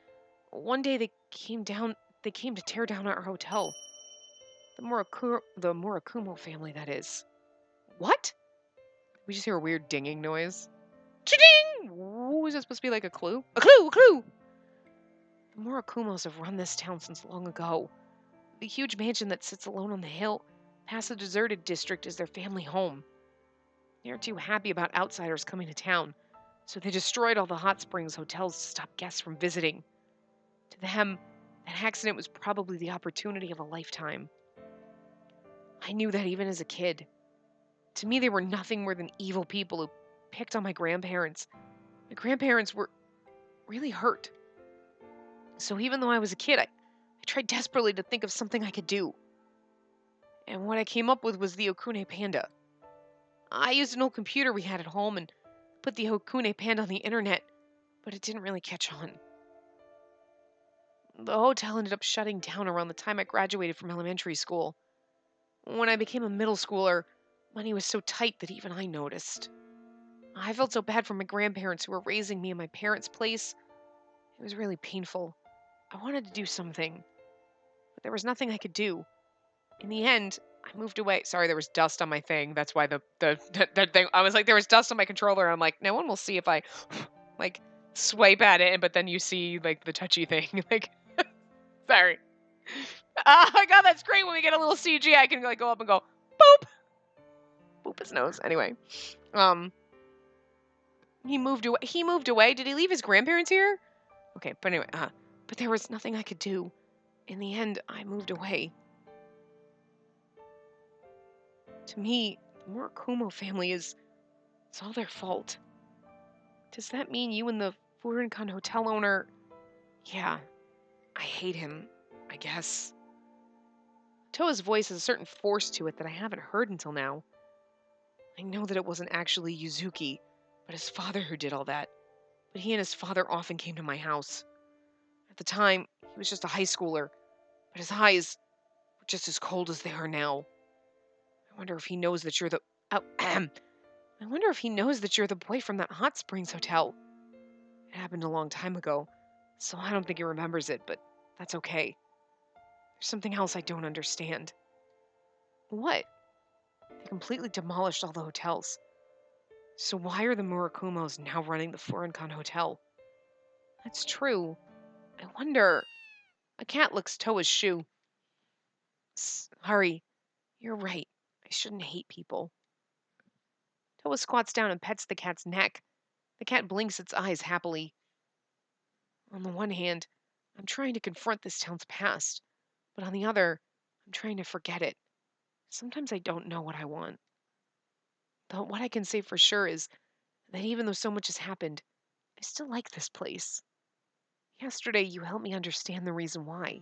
One day they came to tear down our hotel. The Murakumo family, that is. What? We just hear a weird dinging noise. Cha-ding! Ooh, is that supposed to be like a clue? A clue! A clue! The Murakumos have run this town since long ago. The huge mansion that sits alone on the hill, past the deserted district, is their family home. They aren't too happy about outsiders coming to town, so they destroyed all the hot springs hotels to stop guests from visiting. To them, that accident was probably the opportunity of a lifetime. I knew that even as a kid. To me, they were nothing more than evil people who picked on my grandparents. My grandparents were really hurt. So even though I was a kid, I tried desperately to think of something I could do. And what I came up with was the Okune panda. I used an old computer we had at home and put the Okune panda on the internet, but it didn't really catch on. The hotel ended up shutting down around the time I graduated from elementary school. When I became a middle schooler, money was so tight that even I noticed. I felt so bad for my grandparents who were raising me in my parents' place. It was really painful. I wanted to do something, but there was nothing I could do. In the end, I moved away. Sorry, there was dust on my thing. That's why the thing. I was like, there was dust on my controller. I'm like, no one will see if I like swipe at it, but then you see like the touchy thing. Like, sorry. Oh my god, that's great when we get a little CG. I can like go up and go boop, boop his nose. Anyway, um, he moved away. He moved away. Did he leave his grandparents here? Okay, but anyway, but there was nothing I could do. In the end, I moved away. To me, the Murakumo family it's all their fault. Does that mean you and the Furinkan hotel owner? Yeah, I hate him, I guess. Toa's voice has a certain force to it that I haven't heard until now. I know that it wasn't actually Yuzuki, but his father who did all that. But he and his father often came to my house. At the time, he was just a high schooler, but his eyes were just as cold as they are now. I wonder if he knows that you're the. Oh, I wonder if he knows that you're the boy from that hot springs hotel. It happened a long time ago, so I don't think he remembers it, but that's okay. There's something else I don't understand. What? They completely demolished all the hotels. So why are the Murakumos now running the Furinkan Hotel? That's true. I wonder. A cat licks Toa's shoe. Hurry. You're right. I shouldn't hate people. Toa squats down and pets the cat's neck. The cat blinks its eyes happily. On the one hand, I'm trying to confront this town's past, but on the other, I'm trying to forget it. Sometimes I don't know what I want. Though what I can say for sure is that even though so much has happened, I still like this place. Yesterday, you helped me understand the reason why.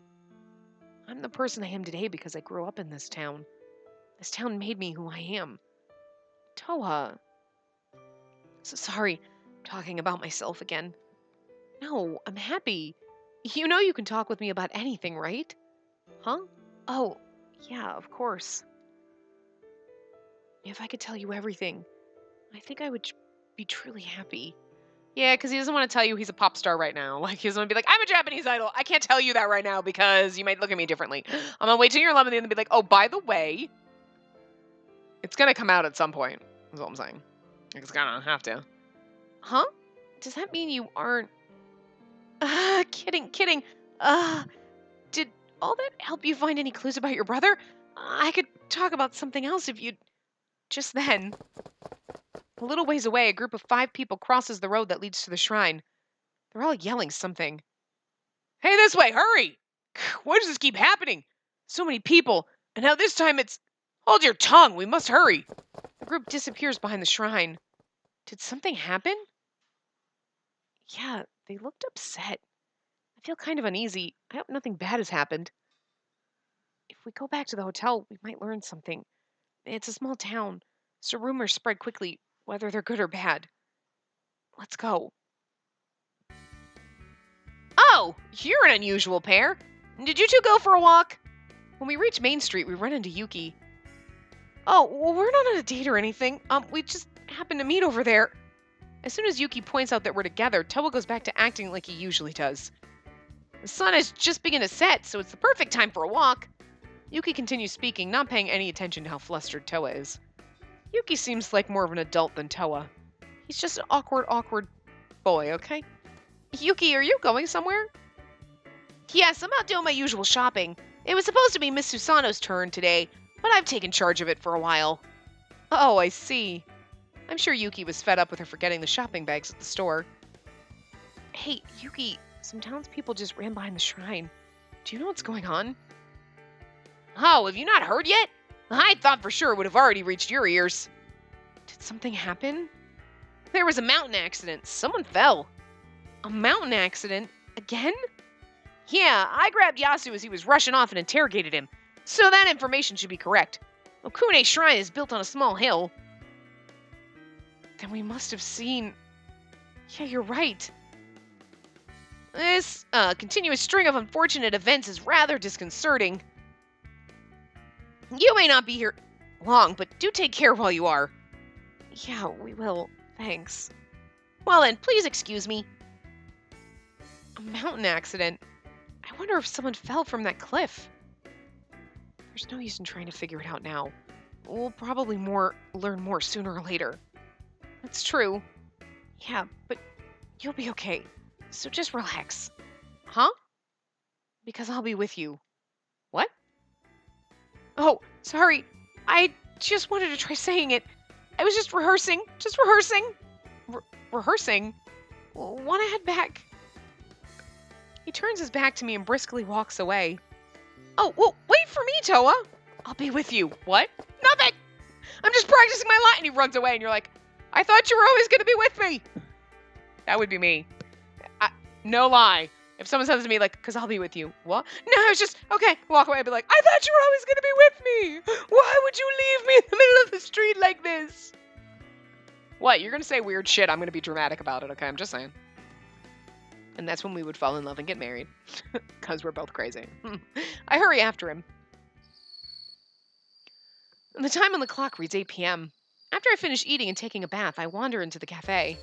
I'm the person I am today because I grew up in this town. This town made me who I am. Toa. So sorry, talking about myself again. No, I'm happy. You know you can talk with me about anything, right? Huh? Oh, yeah, of course. If I could tell you everything, I think I would be truly happy. Yeah, because he doesn't want to tell you he's a pop star right now. Like, he doesn't want to be like, I'm a Japanese idol. I can't tell you that right now because you might look at me differently. I'm going to wait till you're 11 and be like, oh, by the way, it's going to come out at some point, is what I'm saying. It's going to have to. Huh? Does that mean you aren't... kidding. Did all that help you find any clues about your brother? I could talk about something else if you'd... Just then, a little ways away, a group of 5 people crosses the road that leads to the shrine. They're all yelling something. Hey, this way, hurry! Why does this keep happening? So many people, and now this time it's... Hold your tongue, we must hurry! The group disappears behind the shrine. Did something happen? Yeah, they looked upset. I feel kind of uneasy. I hope nothing bad has happened. If we go back to the hotel, we might learn something. It's a small town, so rumors spread quickly, whether they're good or bad. Let's go. Oh, you're an unusual pair. Did you two go for a walk? When we reach Main Street, we run into Yuki. Oh, well, we're not on a date or anything. We just happened to meet over there. As soon as Yuki points out that we're together, Toa goes back to acting like he usually does. The sun has just begun to set, so it's the perfect time for a walk. Yuki continues speaking, not paying any attention to how flustered Toa is. Yuki seems like more of an adult than Toa. He's just an awkward boy, okay? Yuki, are you going somewhere? Yes, I'm out doing my usual shopping. It was supposed to be Miss Susano's turn today, but I've taken charge of it for a while. Oh, I see. I'm sure Yuki was fed up with her forgetting the shopping bags at the store. Hey, Yuki, some townspeople just ran behind the shrine. Do you know what's going on? Oh, have you not heard yet? I thought for sure it would have already reached your ears. Did something happen? There was a mountain accident. Someone fell. A mountain accident? Again? Yeah, I grabbed Yasu as he was rushing off and interrogated him. So that information should be correct. Okune Shrine is built on a small hill. Then we must have seen... Yeah, you're right. This continuous string of unfortunate events is rather disconcerting. You may not be here long, but do take care while you are. Yeah, we will. Thanks. Well then, please excuse me. A mountain accident? I wonder if someone fell from that cliff. There's no use in trying to figure it out now. We'll probably learn more sooner or later. That's true. Yeah, but you'll be okay. So just relax. Huh? Because I'll be with you. What? Oh, sorry. I just wanted to try saying it. I was just rehearsing. Rehearsing? Want to head back? He turns his back to me and briskly walks away. Oh, well, wait for me, Toa. I'll be with you. What? Nothing. I'm just practicing my line. And he runs away and you're like, I thought you were always going to be with me. That would be me. No lie. If someone says to me, like, because I'll be with you. What? No, I was just, okay, walk away and be like, I thought you were always going to be with me. Why would you leave me in the middle of the street like this? What? You're going to say weird shit. I'm going to be dramatic about it, okay? I'm just saying. And that's when we would fall in love and get married. Because we're both crazy. I hurry after him. And the time on the clock reads 8 p.m. After I finish eating and taking a bath, I wander into the cafe.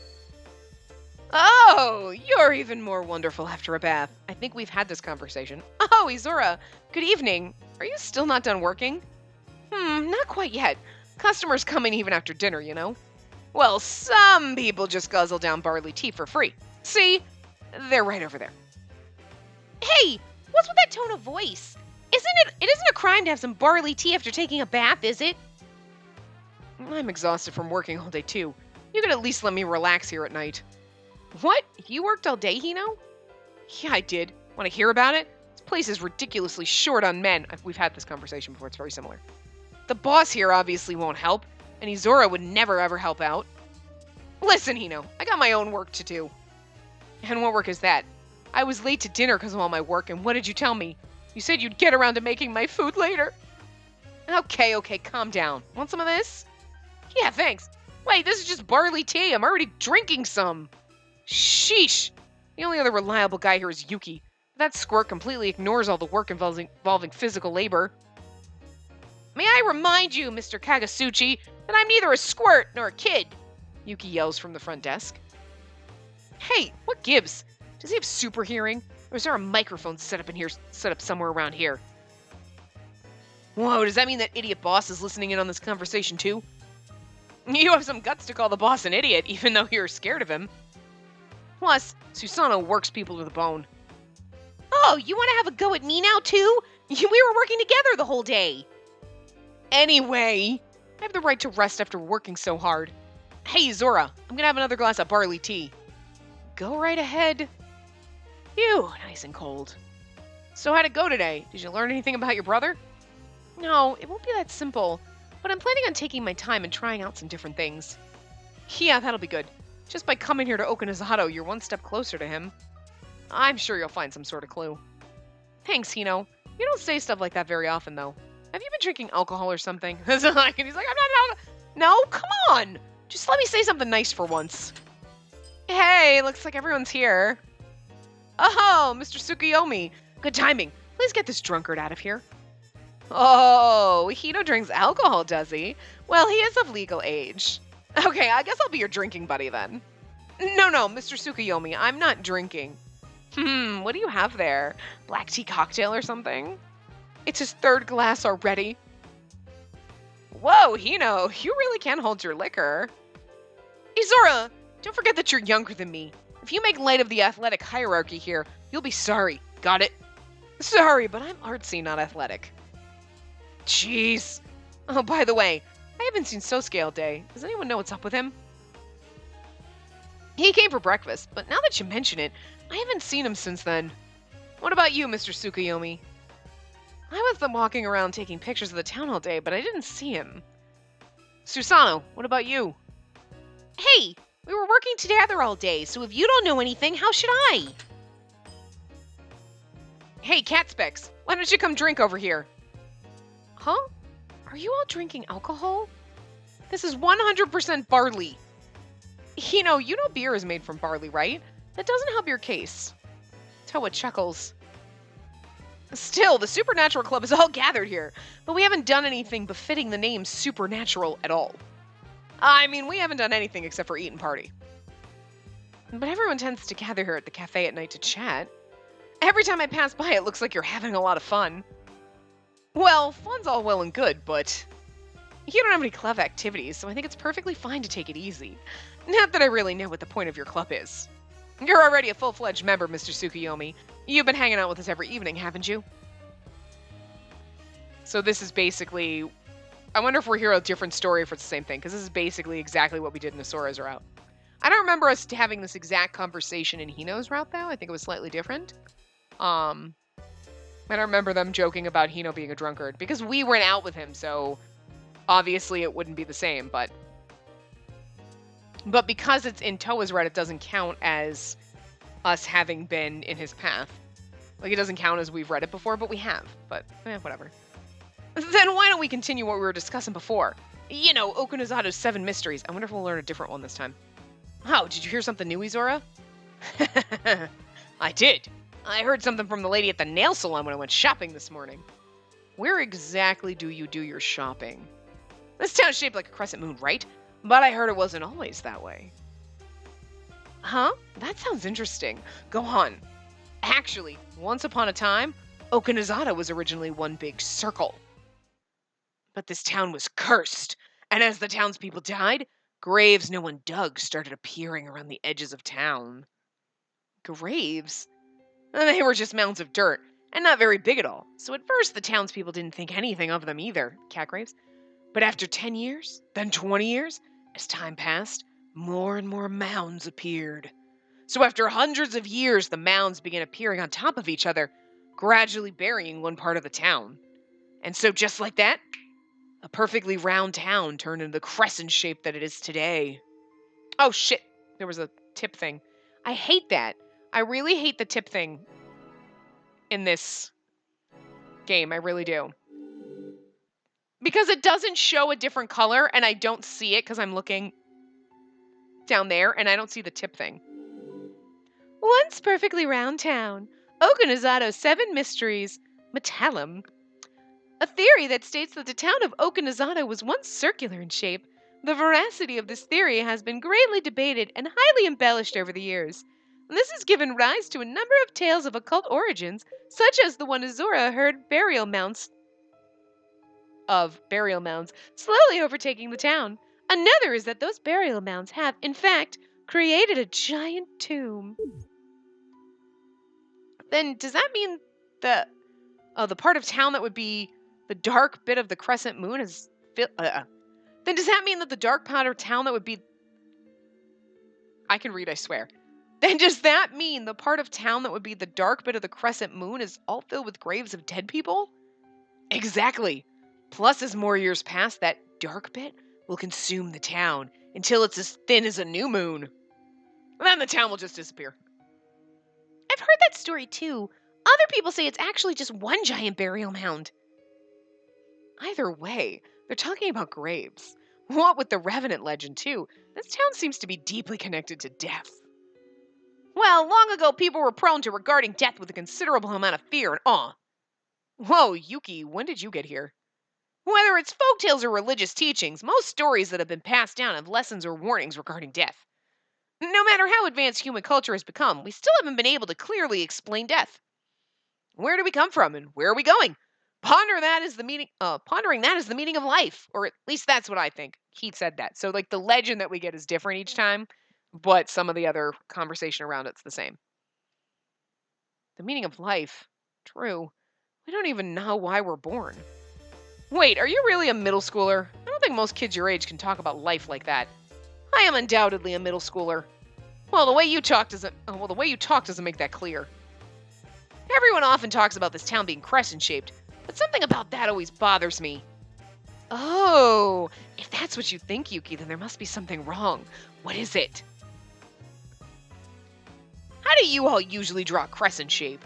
Oh, you're even more wonderful after a bath. I think we've had this conversation. Oh, Izura, good evening. Are you still not done working? Not quite yet. Customers come in even after dinner, you know? Well, some people just guzzle down barley tea for free. See? They're right over there. Hey, what's with that tone of voice? It isn't a crime to have some barley tea after taking a bath, is it? I'm exhausted from working all day too. You could at least let me relax here at night. What? You worked all day, Hino? Yeah, I did. Want to hear about it? This place is ridiculously short on men. We've had this conversation before. It's very similar. The boss here obviously won't help, and Izora would never ever help out. Listen, Hino, I got my own work to do. And what work is that? I was late to dinner because of all my work, and what did you tell me? You said you'd get around to making my food later. Okay, calm down. Want some of this? Yeah, thanks. Wait, this is just barley tea. I'm already drinking some. Sheesh. The only other reliable guy here is Yuki. That squirt completely ignores all the work involving physical labor. May I remind you, Mr. Kagasuchi, that I'm neither a squirt nor a kid, Yuki yells from the front desk. Hey, what gives? Does he have super hearing? Or is there a microphone set up somewhere around here? Whoa, does that mean that idiot boss is listening in on this conversation too? You have some guts to call the boss an idiot, even though you're scared of him. Plus, Susanoo works people to the bone. Oh, you want to have a go at me now too? We were working together the whole day. Anyway, I have the right to rest after working so hard. Hey, Zora, I'm gonna have another glass of barley tea. Go right ahead. Phew, nice and cold. So how'd it go today? Did you learn anything about your brother? No, it won't be that simple, but I'm planning on taking my time and trying out some different things. Yeah, that'll be good. Just by coming here to Okinazato, you're one step closer to him. I'm sure you'll find some sort of clue. Thanks, Hino. You don't say stuff like that very often, though. Have you been drinking alcohol or something? And he's like, I'm not. No, come on. Just let me say something nice for once. Hey, looks like everyone's here. Oh, Mr. Tsukuyomi. Good timing. Please get this drunkard out of here. Oh, Hino drinks alcohol, does he? Well, he is of legal age. Okay, I guess I'll be your drinking buddy then. No, Mr. Tsukuyomi, I'm not drinking. What do you have there? Black tea cocktail or something? It's his third glass already. Whoa, Hino, you really can hold your liquor. Izora, don't forget that you're younger than me. If you make light of the athletic hierarchy here, you'll be sorry. Got it? Sorry, but I'm artsy, not athletic. Jeez. Oh, by the way, I haven't seen Sosuke all day. Does anyone know what's up with him? He came for breakfast, but now that you mention it, I haven't seen him since then. What about you, Mr. Tsukuyomi? I was walking around taking pictures of the town all day, but I didn't see him. Susanoo, what about you? Hey, we were working together all day, so if you don't know anything, how should I? Hey, Cat Specs, why don't you come drink over here? Huh? Are you all drinking alcohol? This is 100% barley. You know beer is made from barley, right? That doesn't help your case. Toa chuckles. Still, the Supernatural Club is all gathered here, but we haven't done anything befitting the name Supernatural at all. I mean, we haven't done anything except for eat and party. But everyone tends to gather here at the cafe at night to chat. Every time I pass by, it looks like you're having a lot of fun. Well, fun's all well and good, but you don't have any club activities, so I think it's perfectly fine to take it easy. Not that I really know what the point of your club is. You're already a full-fledged member, Mr. Tsukuyomi. You've been hanging out with us every evening, haven't you? So this is basically... I wonder if we're hearing a different story if it's the same thing, because this is basically exactly what we did in Asora's route. I don't remember us having this exact conversation in Hino's route, though. I think it was slightly different. I don't remember them joking about Hino being a drunkard, because we went out with him, so obviously it wouldn't be the same, but because it's in Toa's route, it doesn't count as us having been in his path. Like, it doesn't count as we've read it before, but we have. But, whatever. Then why don't we continue what we were discussing before? You know, Okunozato's 7 Mysteries. I wonder if we'll learn a different one this time. Oh, did you hear something new, Izora? I did. I heard something from the lady at the nail salon when I went shopping this morning. Where exactly do you do your shopping? This town's shaped like a crescent moon, right? But I heard it wasn't always that way. Huh? That sounds interesting. Go on. Actually, once upon a time, Okinazato was originally one big circle. But this town was cursed, and as the townspeople died, graves no one dug started appearing around the edges of town. Graves? They were just mounds of dirt, and not very big at all, so at first the townspeople didn't think anything of them either, cat graves. But after 10 years, then 20 years, as time passed, more and more mounds appeared. So after hundreds of years, the mounds began appearing on top of each other, gradually burying one part of the town. And so just like that, a perfectly round town turned into the crescent shape that it is today. Oh shit, there was a tip thing. I hate that. I really hate the tip thing in this game. I really do. Because it doesn't show a different color, and I don't see it because I'm looking down there, and I don't see the tip thing. Once perfectly round town, Okanazato's 7 mysteries, Metallum. A theory that states that the town of Okanazato was once circular in shape. The veracity of this theory has been greatly debated and highly embellished over the years. This has given rise to a number of tales of occult origins, such as the one Azura heard burial mounds slowly overtaking the town. Another is that those burial mounds have, in fact, created a giant tomb. Then does that mean the part of town that would be the dark bit of the crescent moon is then does that mean that the dark part of town that would be I can read, I swear. Then does that mean the part of town that would be the dark bit of the crescent moon is all filled with graves of dead people? Exactly. Plus, as more years pass, that dark bit will consume the town until it's as thin as a new moon. And then the town will just disappear. I've heard that story too. Other people say it's actually just one giant burial mound. Either way, they're talking about graves. What with the Revenant legend too, this town seems to be deeply connected to death. Well, long ago people were prone to regarding death with a considerable amount of fear and awe. Whoa, Yuki, when did you get here? Whether it's folktales or religious teachings, most stories that have been passed down have lessons or warnings regarding death. No matter how advanced human culture has become, we still haven't been able to clearly explain death. Where do we come from and where are we going? Pondering that is the meaning of life, or at least that's what I think. He said that. So like the legend that we get is different each time, but some of the other conversation around it's the same. The meaning of life. True. We don't even know why we're born. Wait, are you really a middle schooler? I don't think most kids your age can talk about life like that. I am undoubtedly a middle schooler. Well, the way you talk doesn't make that clear. Everyone often talks about this town being crescent-shaped, but something about that always bothers me. Oh, if that's what you think, Yuki, then there must be something wrong. What is it? How do you all usually draw crescent shape?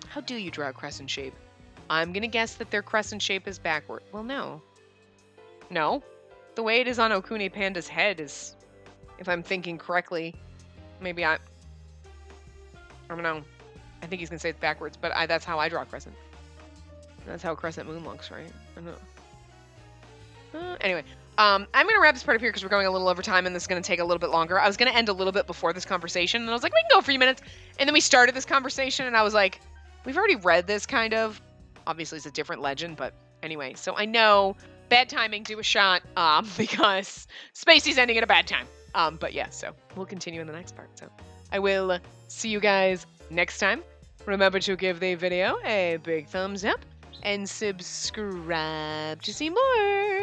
How do you draw a crescent shape? I'm gonna guess that their crescent shape is backward. Well, no. No. The way it is on Okune Panda's head is, if I'm thinking correctly, maybe I don't know. I think he's gonna say it's backwards, but that's how I draw a crescent. That's how a crescent moon looks, right? I don't know. Anyway, I'm gonna wrap this part up here because we're going a little over time and this is gonna take a little bit longer. I was gonna end a little bit before this conversation, and I was like, we can go for a few minutes. And then we started this conversation, and I was like, we've already read this kind of. Obviously, it's a different legend, but anyway. So I know, bad timing, do a shot, because Spacey's ending at a bad time. But yeah, so we'll continue in the next part. So I will see you guys next time. Remember to give the video a big thumbs up and subscribe to see more.